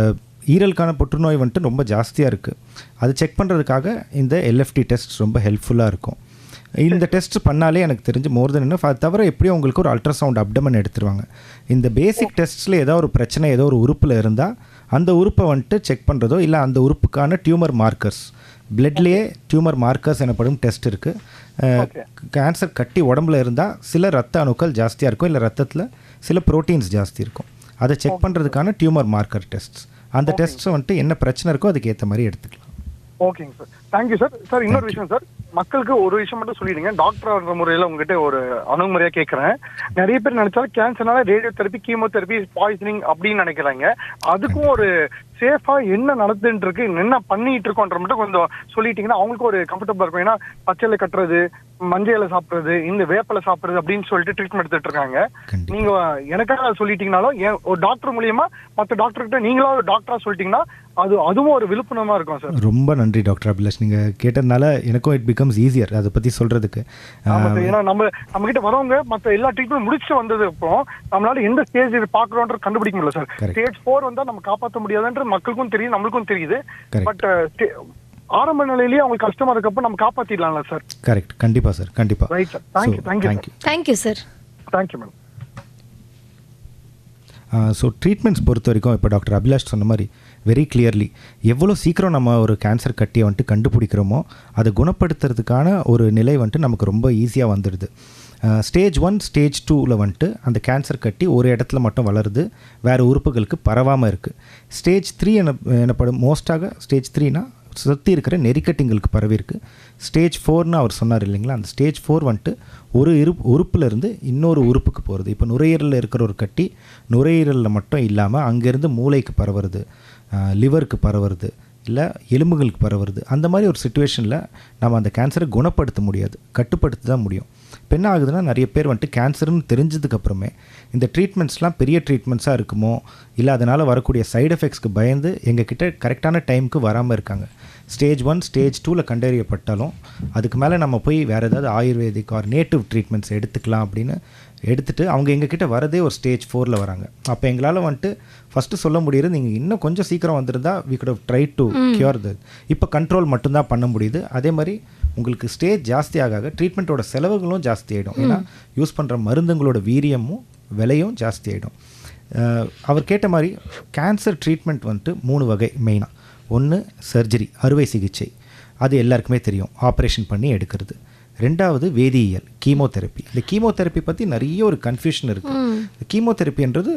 ஈரலுக்கான புற்றுநோய் வந்துட்டு ரொம்ப ஜாஸ்தியாக இருக்குது, அது செக் பண்ணுறதுக்காக இந்த எல்எஃப்டி டெஸ்ட் ரொம்ப ஹெல்ப்ஃபுல்லாக இருக்கும். இந்த டெஸ்ட் பண்ணாலே எனக்கு தெரிஞ்சு மோர் தென் இன்னும். அது தவிர எப்படியும் உங்களுக்கு ஒரு அல்ட்ராசவுண்ட் அப்டமன் எடுத்துருவாங்க. இந்த பேசிக் டெஸ்ட்ஸில் ஏதோ ஒரு பிரச்சனை ஏதோ ஒரு உறுப்பில் இருந்தால் அந்த உறுப்பை வந்துட்டு செக் பண்ணுறதோ, இல்லை அந்த உறுப்புக்கான டியூமர் மார்க்கர்ஸ், பிளட்லேயே டியூமர் மார்க்கர்ஸ் எனப்படும் டெஸ்ட் இருக்குது. கேன்சர் கட்டி உடம்புல இருந்தால் சில ரத்த அணுக்கள் ஜாஸ்தியாக இருக்கும், இல்லை ரத்தத்தில் சில ப்ரோட்டீன்ஸ் ஜாஸ்தி இருக்கும், அதை செக் பண்ணுறதுக்கான டியூமர் மார்க்கர் டெஸ்ட்ஸ். அந்த டெஸ்ட்ஸை வந்துட்டு என்ன பிரச்சனை இருக்கோ அதுக்கு ஏற்ற மாதிரி எடுத்துக்கலாம். ஓகேங்க சார், தேங்க்யூ சார். சார், இன்னொரு விஷயம் சார், மக்களுக்கு ஒரு விஷயம் மட்டும் சொல்லிடுங்க. டாக்டர் முறையில் உங்ககிட்ட ஒரு அணுகுமுறையாக கேட்குறேன். நிறைய பேர் நினைச்சாலும் கேன்சர்னால ரேடியோ தெரப்பி, கீமோதெரப்பி, பாய்சனிங் அப்படின்னு நினைக்கிறாங்க. அதுக்கும் ஒரு சேஃபா என்ன நடந்துட்டு இருக்கு, என்ன பண்ணிட்டு இருக்கோன்ற மட்டும் கொஞ்சம் சொல்லிட்டீங்கன்னா அவங்களுக்கு ஒரு கம்ஃபர்டபுளா இருக்கும். ஏன்னா பச்சையில கட்டுறது, மஞ்சள் சாப்பிடுறது, இந்த வேப்பலை சாப்பிடுறது அப்படின்னு சொல்லிட்டு ட்ரீட்மெண்ட் எடுத்துட்டு இருக்காங்க. நீங்க எனக்காக சொல்லிட்டீங்கனாலும் ஒரு டாக்டர் மூலியமா மற்ற டாக்டர் கிட்ட நீங்களா ஒரு டாக்டரா சொல்லிட்டீங்கன்னா அதுவும் ஒரு விழிப்புணர்வா இருக்கும் சார். ரொம்ப நன்றி டாக்டர் அபிலாஷ், நீங்க கேட்டதுனால எனக்கும் இட் பிகம்ஸ் ஈஸியர் அதை பத்தி சொல்றதுக்கு. ஏன்னா நம்ம கிட்ட வரவங்க மற்ற எல்லா ட்ரீட்மெண்ட் முடிச்சு வந்தது அப்புறம் நம்மளால எந்த ஸ்டேஜ் பாக்குறோன்ற கண்டுபிடிக்க முடியல சார். ஸ்டேஜ் 4 வந்தா நம்ம காப்பாற்ற முடியாதுன்ற மக்களுக்கும் தெரியுது, நம்மளுக்கும் தெரியுது. பட் ஆரம்ப நிலையிலேயே அவங்களுக்கு கஷ்டமா இருக்கப்ப நம்ம காப்பாத்திடலாம்ல சார்? கரெக்ட், கண்டிப்பா சார், கண்டிப்பா. Right sir, thank you sir. Thank you ma'am. So treatments பொறுத்த வரைக்கும் இப்போ டாக்டர் அபிலாஷ் சொன்ன மாதிரி வெரி கிளியர்லி எவ்வளோ சீக்கிரம் நம்ம ஒரு கேன்சர் கட்டியை வந்துட்டு கண்டுபிடிக்கிறோமோ அதை குணப்படுத்துறதுக்கான ஒரு நிலை வந்துட்டு நமக்கு ரொம்ப ஈஸியாக வந்துடுது. ஸ்டேஜ் 1 ஸ்டேஜ் 2ல் வந்துட்டு அந்த கேன்சர் கட்டி ஒரு இடத்துல மட்டும் வளருது, வேறு உறுப்புகளுக்கு பரவாமல் இருக்குது. ஸ்டேஜ் 3 எனப்படும் மோஸ்ட்டாக ஸ்டேஜ் 3னா சுற்றி இருக்கிற நெறிக்கட்டிங்களுக்கு பரவி இருக்குது. ஸ்டேஜ் 4னு அவர் சொன்னார் இல்லைங்களா, அந்த ஸ்டேஜ் 4 வந்துட்டு ஒரு உறுப்புலேருந்து இன்னொரு உறுப்புக்கு போகிறது. இப்போ நுரையீரலில் இருக்கிற ஒரு கட்டி நுரையீரலில் மட்டும் இல்லாமல் அங்கேருந்து மூளைக்கு பரவுறது, லிவருக்கு பரவுறது, இல்லை எலும்புகளுக்கு பரவுறது. அந்த மாதிரி ஒரு சுச்சுவேஷனில் நம்ம அந்த கேன்சரை குணப்படுத்த முடியாது, கட்டுப்படுத்த தான் முடியும். இப்போ என்ன ஆகுதுன்னா, நிறைய பேர் வந்துட்டு கேன்சர்னு தெரிஞ்சதுக்கப்புறமே இந்த ட்ரீட்மெண்ட்ஸ்லாம் பெரிய ட்ரீட்மெண்ட்ஸாக இருக்குமோ இல்லை அதனால் வரக்கூடிய சைடு எஃபெக்ட்ஸ்க்கு பயந்து எங்ககிட்ட கரெக்டான டைமுக்கு வராமல் இருக்காங்க. ஸ்டேஜ் 1 ஸ்டேஜ் 2ல் கண்டறியப்பட்டாலும் அதுக்கு மேலே நம்ம போய் வேறு ஏதாவது ஆயுர்வேதிக் ஆர் நேட்டிவ் ட்ரீட்மெண்ட்ஸ் எடுத்துக்கலாம் அப்படின்னு எடுத்துகிட்டு அவங்க எங்ககிட்ட வரதே ஒரு ஸ்டேஜ் 4ல் வராங்க. அப்போ எங்களால் வந்துட்டு ஃபஸ்ட்டு சொல்ல முடியுது, நீங்கள் இன்னும் கொஞ்சம் சீக்கிரம் வந்திருந்தா we could have try to cure that. இப்போ கண்ட்ரோல் மட்டும்தான் பண்ண முடியுது. அதே மாதிரி உங்களுக்கு ஸ்டேஜ் ஜாஸ்தி ஆக ட்ரீட்மெண்ட்டோட செலவுகளும் ஜாஸ்தி ஆகிடும். ஏன்னா யூஸ் பண்ணுற மருந்துங்களோட வீரியமும் விலையும் ஜாஸ்தி ஆகிடும். அவர் கேட்ட மாதிரி கேன்சர் ட்ரீட்மெண்ட் வந்துட்டு 3 வகை மெயினாக. ஒன்று சர்ஜரி, அறுவை சிகிச்சை, அது எல்லாருக்குமே தெரியும், ஆப்ரேஷன் பண்ணி எடுக்கிறது. ரெண்டாவது வேதியியல், கீமோதெரப்பி. இந்த கீமோதெரப்பி பற்றி நிறைய ஒரு கன்ஃபியூஷன் இருக்குது. கீமோதெரப்பின்றது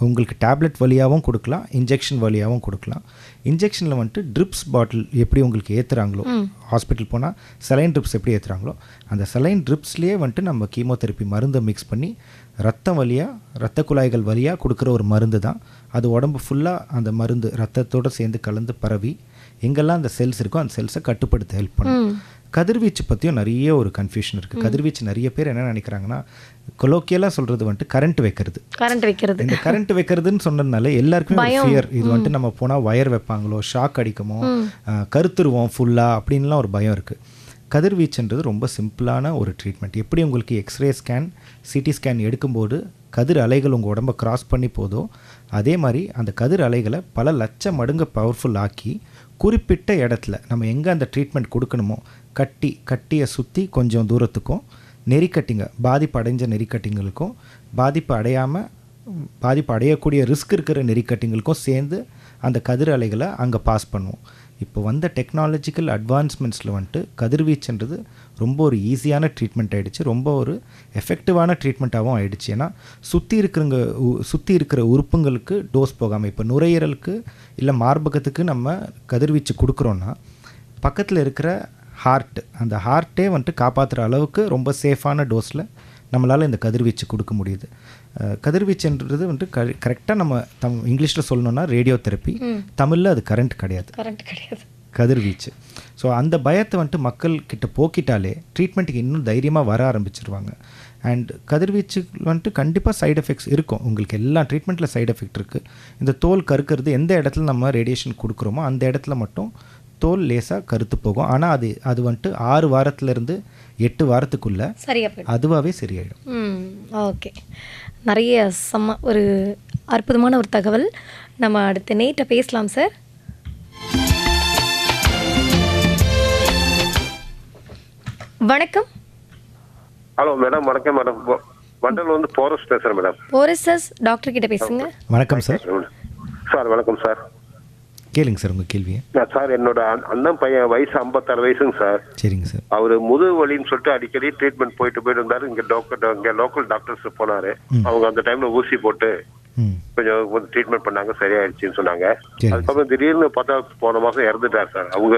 உங்களுக்கு டேப்லெட் வழியாகவும் கொடுக்கலாம், இன்ஜெக்ஷன் வழியாகவும் கொடுக்கலாம். இன்ஜெக்ஷனில் வந்துட்டு ட்ரிப்ஸ் பாட்டில் எப்படி உங்களுக்கு ஏற்றுறாங்களோ, ஹாஸ்பிட்டல் போனால் சலைன் ட்ரிப்ஸ் எப்படி ஏற்றுறாங்களோ அந்த சலைன் ட்ரிப்ஸ்லேயே வந்துட்டு நம்ம கீமோதெரப்பி மருந்தை மிக்ஸ் பண்ணி ரத்தம் வழியாக, ரத்த குழாய்கள் வழியாக கொடுக்குற ஒரு மருந்து தான். அது உடம்பு ஃபுல்லாக அந்த மருந்து ரத்தத்தோடு சேர்ந்து கலந்து பரவி எங்கெல்லாம் அந்த செல்ஸ் இருக்கோ அந்த செல்ஸை கட்டுப்படுத்த ஹெல்ப் பண்ணும். கதிர்வீச்சு பற்றியும் நிறைய ஒரு கன்ஃபியூஷன் இருக்குது. கதிர்வீச்சு நிறைய பேர் என்ன நினைக்கிறாங்கன்னா, கொலோக்கியலாக சொல்கிறது வந்துட்டு கரண்ட் வைக்கிறது. இந்த கரண்ட் வைக்கிறதுன்னு சொன்னதுனால எல்லாருக்குமே ஒரு ஃபியர். இது வந்துட்டு நம்ம போனால் வயர் வைப்பாங்களோ, ஷாக் அடிக்குமோ, கருத்துருவோம் ஃபுல்லாக அப்படின்லாம் ஒரு பயம் இருக்குது. கதிர்வீச்சுன்றது ரொம்ப சிம்பிளான ஒரு ட்ரீட்மெண்ட். எப்படி உங்களுக்கு எக்ஸ்ரே ஸ்கேன், சிடி ஸ்கேன் எடுக்கும்போது கதிர் அலைகள் உங்கள் உடம்பை கிராஸ் பண்ணி போதோ அதே மாதிரி அந்த கதிர் அலைகளை பல லட்சம் மடங்கு பவர்ஃபுல் ஆக்கி குறிப்பிட்ட இடத்துல நம்ம எங்கே அந்த ட்ரீட்மெண்ட் கொடுக்கணுமோ கட்டியை சுற்றி கொஞ்சம் தூரத்துக்கும், நெறிக்கட்டிங்க பாதிப்பு அடைஞ்ச நெறிக்கட்டிங்களுக்கும், பாதிப்பு அடையக்கூடிய ரிஸ்க் இருக்கிற நெறிக்கட்டிங்களுக்கும் சேர்ந்து அந்த கதிர் அலைகளை அங்கே பாஸ் பண்ணுவோம். இப்போ வந்த டெக்னாலஜிக்கல் அட்வான்ஸ்மெண்ட்ஸில் வந்துட்டு கதிர்வீச்சுன்றது ரொம்ப ஒரு ஈஸியான ட்ரீட்மெண்ட் ஆகிடுச்சு, ரொம்ப ஒரு எஃபெக்டிவான ட்ரீட்மெண்ட்டாகவும் ஆகிடுச்சு. ஏன்னா சுற்றி இருக்கிற உறுப்புங்களுக்கு டோஸ் போகாமல், இப்போ நுரையீரலுக்கு இல்லை மார்பகத்துக்கு நம்ம கதிர்வீச்சு கொடுக்குறோன்னா பக்கத்தில் இருக்கிற அந்த ஹார்ட்டே வந்துட்டு காப்பாற்றுற அளவுக்கு ரொம்ப சேஃபான டோஸில் நம்மளால் இந்த கதிர்வீச்சு கொடுக்க முடியுது. கதிர்வீச்சுன்றது வந்துட்டு கரெக்டாக நம்ம இங்கிலீஷில் சொல்லணும்னா ரேடியோ தெரப்பி, தமிழில் அது கரண்ட் கிடையாது, கதிர்வீச்சு. ஸோ அந்த பயத்தை வந்துட்டு மக்கள்கிட்ட போக்கிட்டாலே ட்ரீட்மெண்ட்டுக்கு இன்னும் தைரியமாக வர ஆரம்பிச்சிருவாங்க. அண்ட் கதிர்வீச்சு வந்துட்டு கண்டிப்பாக சைடு எஃபெக்ட்ஸ் இருக்கும். உங்களுக்கு எல்லா ட்ரீட்மெண்ட்டில் சைடு எஃபெக்ட் இருக்குது. இந்த தோல் கருக்கிறது எந்த இடத்துல நம்ம ரேடியேஷன் கொடுக்குறோமோ அந்த இடத்துல மட்டும் தோல் லேசாக கருத்து போகும். ஆனால் அது வந்துட்டு 6 வாரத்துலேருந்து 8 வாரத்துக்குள்ளே அதுவாகவே சரியாயிடும். ஓகே, நிறைய ஒரு அற்புதமான ஒரு தகவல். நம்ம அடுத்த நேட்ட பேசலாம் சார். வணக்கம். Hello madam. வணக்கம் மேடம். வண்டல் வந்து போரஸ் பேசுகிறேன் மேடம். போரஸ் டாக்டர் கிட்ட பேசுங்க. வணக்கம் சார். சார் வணக்கம் சார். கேளுங்க சார் உங்கள் கேள்வியை. சார் என்னோட அண்ணன் பையன் வயசு 56 வயசுங்க சார். சரிங்க சார். அவர் முதுகு வலின்னு சொல்லிட்டு அடிக்கடி ட்ரீட்மெண்ட் போயிட்டு இருந்தாரு. இங்கே லோக்கல் டாக்டர்ஸ் போனாரு. அவங்க அந்த டைம்ல ஊசி போட்டு கொஞ்சம் ட்ரீட்மெண்ட் பண்ணாங்க, சரியாயிடுச்சுன்னு சொன்னாங்க. அதுக்கப்புறம் திடீர்னு பார்த்தா போன மாசம் இறந்துட்டார் சார். அவங்க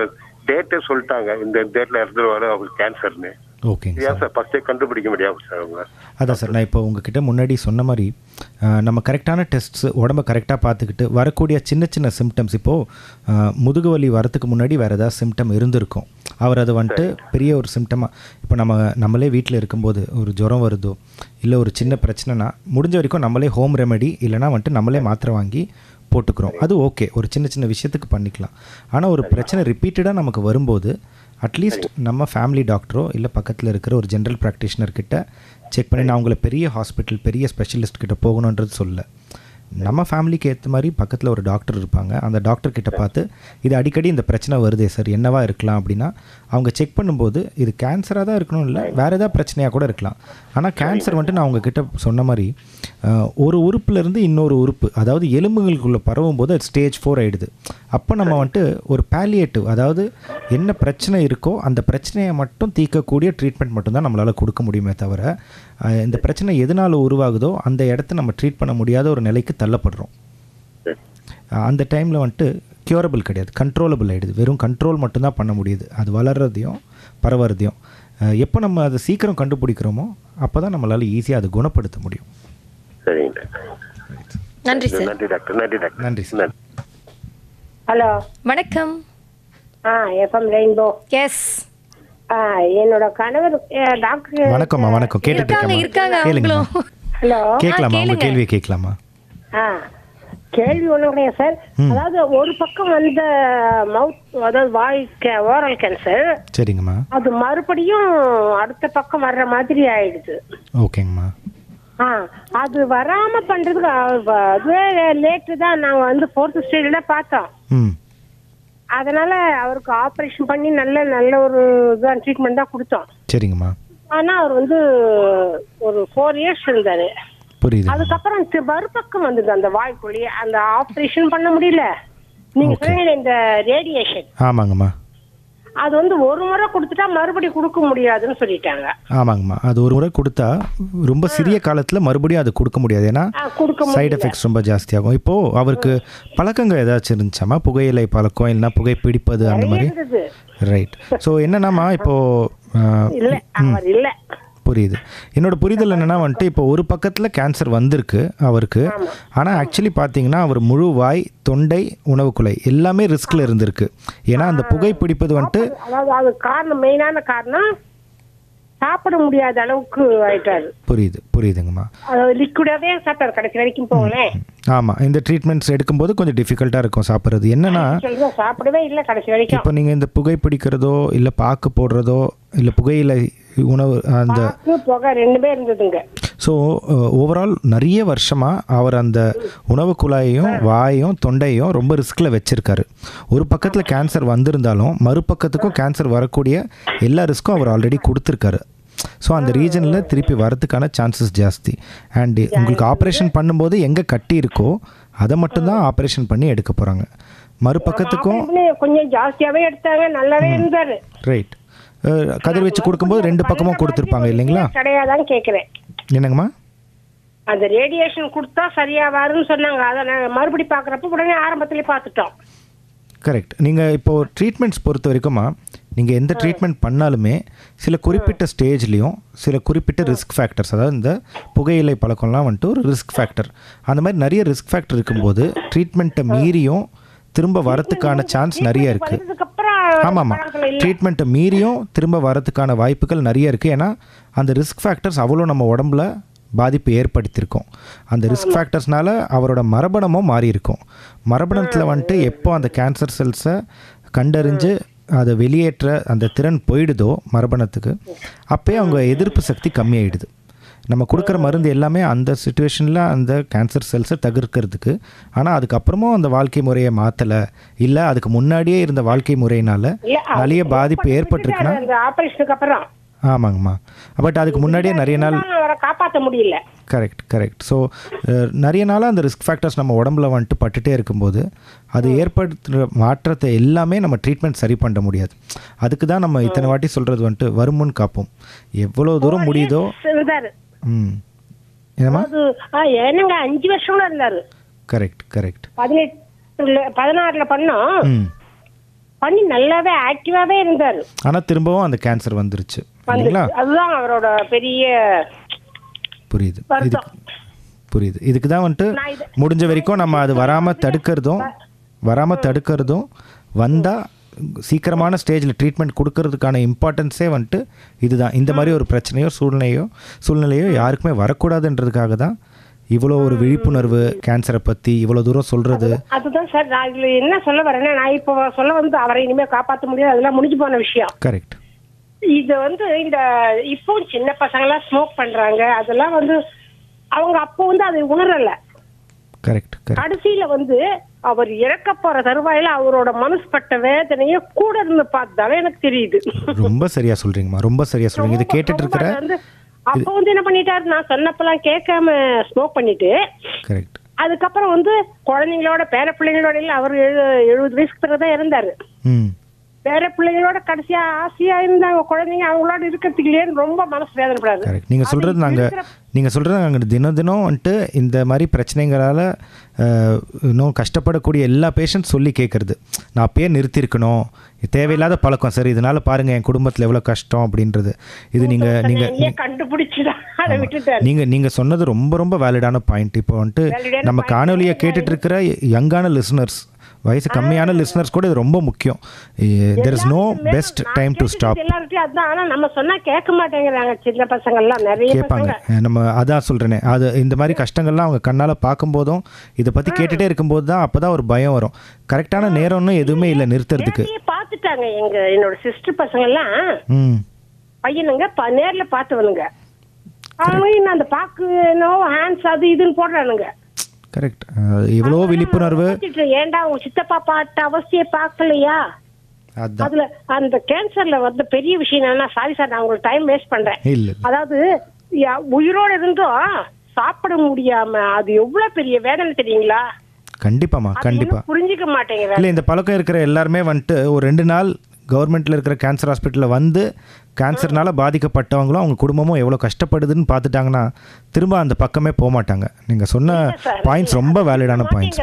டேட்டே சொல்லிட்டாங்க, இந்த டேட்ல இறந்துருவாரு அவங்களுக்கு கேன்சர்னு. ஓகேங்க சார். சார் ஃபர்ஸ்டே கண்டுபிடிக்க முடியாது சார் அவங்க. அதான் சார், நான் இப்போ உங்ககிட்ட முன்னாடி சொன்ன மாதிரி நம்ம கரெக்டான டெஸ்ட்ஸ் உடம்பை கரெக்டாக பார்த்துக்கிட்டு வரக்கூடிய சின்ன சின்ன சிம்டம்ஸ், இப்போது முதுகு வலி வரத்துக்கு முன்னாடி வேறு ஏதாவது சிம்டம் இருந்திருக்கும். அவர் அதை வந்துட்டு பெரிய ஒரு சிம்டமாக, இப்போ நம்மளே வீட்டில் இருக்கும்போது ஒரு ஜுரம் வருதோ இல்லை ஒரு சின்ன பிரச்சனைனா முடிஞ்ச வரைக்கும் நம்மளே ஹோம் ரெமெடி இல்லைனா வந்துட்டு நம்மளே மாத்திரை வாங்கி போட்டுக்கிறோம். அது ஓகே, ஒரு சின்ன சின்ன விஷயத்துக்கு பண்ணிக்கலாம். ஆனால் ஒரு பிரச்சனை ரிப்பீட்டடாக நமக்கு வரும்போது அட்லீஸ்ட் நம்ம ஃபேமிலி டாக்டரோ இல்லை பக்கத்தில் இருக்கிற ஒரு ஜென்ரல் ப்ராக்டிஷனர்கிட்ட செக் பண்ணி, நான் உங்களை பெரிய ஹாஸ்பிட்டல் பெரிய ஸ்பெஷலிஸ்ட் கிட்ட போகணுன்றது சொல்ல, நம்ம ஃபேமிலிக்கு ஏற்ற மாதிரி பக்கத்தில் ஒரு டாக்டர் இருப்பாங்க. அந்த டாக்டர் கிட்ட பார்த்து இது அடிக்கடி இந்த பிரச்சனை வருதே சார், என்னவா இருக்கலாம் அப்படின்னா அவங்க செக் பண்ணும்போது இது கேன்சராக தான் இருக்கணும், இல்லை வேறு ஏதாவது பிரச்சனையாக கூட இருக்கலாம். ஆனால் கேன்சர் வந்துட்டு நான் உங்ககிட்ட சொன்ன மாதிரி ஒரு உறுப்புலேருந்து இன்னொரு உறுப்பு, அதாவது எலும்புகளுக்குள்ளே பரவும் போது அது ஸ்டேஜ் 4 ஆகிடுது. அப்போ நம்ம வந்துட்டு ஒரு பேலியேட்டிவ், அதாவது என்ன பிரச்சனை இருக்கோ அந்த பிரச்சனையை மட்டும் தீர்க்கக்கூடிய ட்ரீட்மெண்ட் மட்டும்தான் நம்மளால் கொடுக்க முடியுமே தவிர இந்த பிரச்சனை எதனால் உருவாகுதோ அந்த இடத்த நம்ம ட்ரீட் பண்ண முடியாத ஒரு நிலைக்கு தள்ளப்படுறோம். அந்த டைமில் வந்துட்டு க்யூரபிள் கிடையாது, கண்ட்ரோலபிள் ஆகிடுது. வெறும் கண்ட்ரோல் மட்டும்தான் பண்ண முடியுது, அது வளர்கிறதையும் பரவுறதையும். எப்போ நம்ம அதை சீக்கிரம் கண்டுபிடிக்கிறோமோ அப்போ தான் நம்மளால் ஈஸியாக அதை குணப்படுத்த முடியும். சரிங்க நன்றி சார். நன்றி டாக்டர். நன்றி டாக்டர். நன்றி சார். ஹலோ, வணக்கம். FM rainbow. எஸ், என்னோட கணவர் டாக்டர். வணக்கம்மா. வணக்கம். இருக்காங்க கேளுங்க. ஹலோ, கேட்கலாமா? உங்க கேள்வியை கேட்கலாமா? கேள்வி ஒண்ணு கிடையாது சார். அதாவது ஒரு பக்கம் வந்த மவுத், அதாவது வாய் ஓரல் கேன்சர். சரிங்கம்மா. அது மறுபடியும் அடுத்த பக்கம் வர்ற மாதிரி ஆயிடுது. ஓகேங்கம்மா. அது வராம பண்றதுக்கு அதுவே லேட்டு தான். நாங்க வந்து 4th ஸ்டேஜ்ல பார்த்தோம். அதனால அவருக்கு ஆபரேஷன் பண்ணி நல்ல ஒரு ட்ரீட்மெண்ட் தான் கொடுத்தோம். சரிங்கம்மா. ஆனா அவர் வந்து ஒரு 4 இயர்ஸ் இருந்தாரு. புரியுது. அதுக்கப்புறம் மறுபக்கம் வந்தது அந்த வாய்க்குள்ளேயே. அந்த ஆபரேஷன் பண்ண முடியல. நீங்க சொன்னீங்க இந்த ரேடியேஷன். ஆமாங்கம்மா. அது வந்து ஒரு முறை கொடுத்துட்டா மறுபடியும் கொடுக்க முடியாதுன்னு சொல்லிட்டாங்க. ஆமாங்கம்மா. அது ஒரு முறை கொடுத்தா ரொம்ப சிறிய காலத்தில் மறுபடியும் அது கொடுக்க முடியாது. ஏன்னா சைடு எஃபெக்ட்ஸ் ரொம்ப ஜாஸ்தியாகும். இப்போது அவருக்கு பழக்கங்கள் ஏதாச்சும் இருந்துச்சாம்மா? புகையிலை பழக்கம், இல்லைன்னா புகை பிடிப்பது அந்த மாதிரி? ரைட். ஸோ என்னன்னாம்மா இப்போது புரியுது. என்னோட புரிதல் என்னென்னா வந்துட்டு இப்போ ஒரு பக்கத்தில் கேன்சர் வந்திருக்கு அவருக்கு. ஆனால் ஆக்சுவலி பார்த்தீங்கன்னா அவர் முழு வாய், தொண்டை, உணவுக்குழாய் எல்லாமே ரிஸ்கில் இருந்திருக்கு. ஏன்னா அந்த புகை பிடிப்பது வந்துட்டு அது காரணம், மெயினான காரணம் சாப்பிட முடியாத அளவுக்கு ஆயிட்டாரு. புரியுதுங்கம்மா. லிக்விடாவே சாப்பிட்டாரு கடைசி வரைக்கும். போகல. ஆமாம், இந்த ட்ரீட்மெண்ட்ஸ் எடுக்கும்போது கொஞ்சம் டிஃபிகல்ட்டாக இருக்கும் சாப்பிட்றது. என்னன்னா சாப்பிடவே இல்லை கடைசி வரைக்கும். இப்போ நீங்கள் இந்த புகை பிடிக்கிறதோ இல்லை பாக்கு போடுறதோ இல்லை புகையிலை உணவு அந்த புகை ரெண்டுமே இருந்ததுங்க. ஸோ ஓவரால் நிறைய வருஷமாக அவர் அந்த உணவு குழாயையும் வாயும் தொண்டையும் ரொம்ப ரிஸ்கில் வச்சுருக்காரு. ஒரு பக்கத்தில் கேன்சர் வந்திருந்தாலும் மறுபக்கத்துக்கும் கேன்சர் வரக்கூடிய எல்லா ரிஸ்க்கும் அவர் ஆல்ரெடி கொடுத்துருக்காரு. ஸோ அந்த ரீஜனில் திருப்பி வரதுக்கான சான்சஸ் ஜாஸ்தி. அண்டு உங்களுக்கு ஆப்ரேஷன் பண்ணும்போது எங்கே கட்டி இருக்கோ அதை மட்டும்தான் ஆப்ரேஷன் பண்ணி எடுக்க போகிறாங்க. மறுபக்கத்துக்கும் கொஞ்சம் ஜாஸ்தியாகவே எடுத்தாங்க, நல்லாவே இருந்தார். ரைட். கதிர் வச்சு கொடுக்கும்போது 2 பக்கமும் கொடுத்துருப்பாங்க இல்லைங்களா? கிடையாதான்னு கேட்குறேன். என்னங்கம்மா? அந்த ரேடியேஷன் கொடுத்தா சரியா வரும்னு சொன்னாங்க. அதை நாங்கள் மறுபடி பார்க்குறப்ப உடனே ஆரம்பத்திலே பார்த்துட்டோம். கரெக்ட். நீங்கள் இப்போது ட்ரீட்மெண்ட்ஸ் பொறுத்த வரைக்குமா நீங்கள் எந்த ட்ரீட்மெண்ட் பண்ணாலுமே சில குறிப்பிட்ட ஸ்டேஜ்லேயும் சில குறிப்பிட்ட ரிஸ்க் ஃபேக்டர்ஸ், அதாவது இந்த புகையிலை பழக்கம்லாம் வந்துட்டு ஒரு ரிஸ்க் ஃபேக்டர். அந்த மாதிரி நிறைய ரிஸ்க் ஃபேக்டர் இருக்கும்போது ட்ரீட்மெண்ட்டை மீறியும் திரும்ப வரத்துக்கான சான்ஸ் நிறைய இருக்குது. ஆமாம்மா, ட்ரீட்மெண்ட்டை மீறியும் திரும்ப வரத்துக்கான வாய்ப்புகள் நிறைய இருக்குது. ஏன்னா அந்த ரிஸ்க் ஃபேக்டர்ஸ் அவ்வளோ நம்ம உடம்புல பாதிப்பு ஏற்படுத்தியிருக்கோம். அந்த ரிஸ்க் ஃபேக்டர்ஸ்னால அவரோட மரபணமும் மாறி இருக்கும். மரபணத்தில் வந்துட்டு எப்போ அந்த கேன்சர் செல்ஸை கண்டறிஞ்சு அதை வெளியேற்ற அந்த திறன் போயிடுதோ மரபணத்துக்கு, அப்போயே அவங்க எதிர்ப்பு சக்தி கம்மியாயிடுது. நம்ம கொடுக்குற மருந்து எல்லாமே அந்த சுச்சுவேஷனில் அந்த கேன்சர் செல்ஸை தவிர்க்கிறதுக்கு. ஆனால் அதுக்கப்புறமும் அந்த வாழ்க்கை முறையை மாற்றலை, இல்லை அதுக்கு முன்னாடியே இருந்த வாழ்க்கை முறையினால நிறைய பாதிப்பு ஏற்பட்டிருக்குன்னா. ஆபரேஷனுக்கு அப்புறம் ஆமாங்கம்மா. பட் அதுக்கு முன்னாடியே நிறைய நாள் காப்பாற்ற முடியல. கரெக்ட். ஸோ நிறைய நாளாக அந்த ரிஸ்க் ஃபேக்டர்ஸ் நம்ம உடம்புல வந்துட்டு பட்டுட்டே இருக்கும்போது அது ஏற்படுத்துகிற மாற்றத்தை எல்லாமே நம்ம ட்ரீட்மெண்ட் சரி பண்ண முடியாது. அதுக்கு தான் நம்ம இத்தனை வாட்டி சொல்கிறது வந்துட்டு வருமுன் காப்போம். எவ்வளோ தூரம் முடியுதோ. என்னம்மா? என்னங்க 5 வருஷம் இருந்தாரு. கரெக்ட். 16ல பண்ணோம். பண்ணி நல்லாவே ஆக்டிவாவே இருந்தாரு. ஆனா திரும்பவும் அந்த கேன்சர் வந்துருச்சு இல்லைங்களா? அதுதான் அவரோட பெரிய புரியுது. இதுக்கு தான் வந்துட்டு முடிஞ்ச வரைக்கும் நம்ம அது வராமல் தடுக்கிறதும் வந்தால் சீக்கிரமான ஸ்டேஜில் ட்ரீட்மெண்ட் கொடுக்கறதுக்கான இம்பார்ட்டன்ஸே வந்துட்டு இதுதான். இந்த மாதிரி ஒரு பிரச்சனையோ சூழ்நிலையோ யாருக்குமே வரக்கூடாதுன்றதுக்காக தான் இவ்வளோ ஒரு விழிப்புணர்வு கேன்சரை பற்றி இவ்வளோ தூரம் சொல்கிறது. அதுதான் சார் நான் இதில் என்ன சொல்ல வரேன்னா, நான் இப்போ சொல்ல வந்து அவரை இனிமேல் காப்பாற்ற முடியாது, அதெல்லாம் முடிஞ்சு போன விஷயம். கரெக்ட். இது வந்து இந்த இப்போ சின்ன பசங்களாம் ஸ்மோக் பண்ணுறாங்க, அதெல்லாம் வந்து அவங்க அப்போ வந்து அதை உணரலை. கரெக்ட். கடைசியில வந்து அவர் இறக்க போற தருவாயில அவரோட மனசுப்பட்ட வேதனைய கூட இருந்து பார்த்தாலே எனக்கு தெரியுது. ரொம்ப சரியா சொல்றீங்கம்மா, ரொம்ப சரியா சொல்றீங்க. இது கேட்டுட்டு இருக்கிற வந்து அப்ப வந்து என்ன பண்ணிட்டாரு, நான் சொன்னப்பெல்லாம் கேட்காம ஸ்மோக் பண்ணிட்டு, கரெக்ட், அதுக்கப்புறம் வந்து குழந்தைங்களோட பேர பிள்ளைங்களோட இல்ல அவர் 70 வயசுக்கு பிறகுதான் இறந்தாரு. பேர பிள்ளைங்களோட கடைசியா ஆசையா இருந்தாங்க குழந்தைங்க, அவங்களோட இருக்கிறதுக்கு இல்லையேன்னு ரொம்ப மனசு வேதனைப்படாது. கரெக்ட். நீங்கள் சொல்கிறது நாங்கள் தினம் தினம் வந்துட்டு இந்த மாதிரி பிரச்சனைகளால் இன்னும் கஷ்டப்படக்கூடிய எல்லா பேஷண்ட் சொல்லி கேட்குறது, நான் அப்பயே நிறுத்தியிருக்கணும், தேவையில்லாத பழக்கம் சார், இதனால் பாருங்கள் என் குடும்பத்தில் எவ்வளோ கஷ்டம் அப்படின்றது. இது நீங்கள் கண்டுபிடிச்சுதான் அதை விட்டுட்டாரு. நீங்கள் சொன்னது ரொம்ப ரொம்ப வேலிடான பாயிண்ட். இப்போ வந்துட்டு நம்ம காணொலியை கேட்டுட்டு இருக்கிற யங்கான லிசனர்ஸ், வயசு கம்மியான லிசனர்ஸ் கூட இது ரொம்ப முக்கியம். there is no best time to stop. ஆனா நம்ம சொன்னா கேட்க மாட்டேங்கிறாங்க சின்ன பசங்க எல்லாம், நிறைய கேட்பாங்க. நம்ம அதான் சொல்றேனே, அது இந்த மாதிரி கஷ்டங்கள்லாம் அவங்க கண்ணால பார்க்கும்போதும் இதை பத்தி கேட்டுட்டே இருக்கும்போது தான் அப்பதான் ஒரு பயம் வரும். கரெக்டான நேரம்னு எதுவுமே இல்லை நிறுத்துறதுக்கு. பாத்துட்டாங்க என்னோட சிஸ்டர் பசங்க எல்லாம், பையனுங்க நேர்ல பார்த்தவனுங்க, அவங்க அந்த பாக்கு ஹேண்ட்ஸ் அது இதுன்னு போடுறானுங்க. கரெக்ட். இவ்வளோ விழிப்புணர்வு. ஏண்டா உங்க சித்தப்பா பாட்ட அவசியம் பார்க்கலையா? அதுல அந்த கேன்சர்ல வந்து பெரிய விஷயம் என்னன்னா, சாரி சார் நான் உங்களுக்கு டைம் வேஸ்ட் பண்றேன், அதாவது உயிரோட இருந்தும் சாப்பிட முடியாம அது எவ்வளவு பெரிய வேதனை தெரியுங்களா? கண்டிப்பாமா, கண்டிப்பா புரிஞ்சுக்க மாட்டேங்கிறாங்க. இல்ல இந்த பழக்கம் இருக்கிற எல்லாருமே வந்துட்டு ஒரு 2 நாள் கவர்மெண்ட்டில் இருக்கிற கேன்சர் ஹாஸ்பிட்டலில் வந்து கேன்சர்னால பாதிக்கப்பட்டவங்களும் அவங்க குடும்பமும் எவ்வளோ கஷ்டப்படுதுன்னு பார்த்துட்டாங்கன்னா திரும்ப அந்த பக்கமே போக மாட்டாங்க. நீங்கள் சொன்ன பாயிண்ட்ஸ் ரொம்ப வேலிடான பாயிண்ட்ஸ்.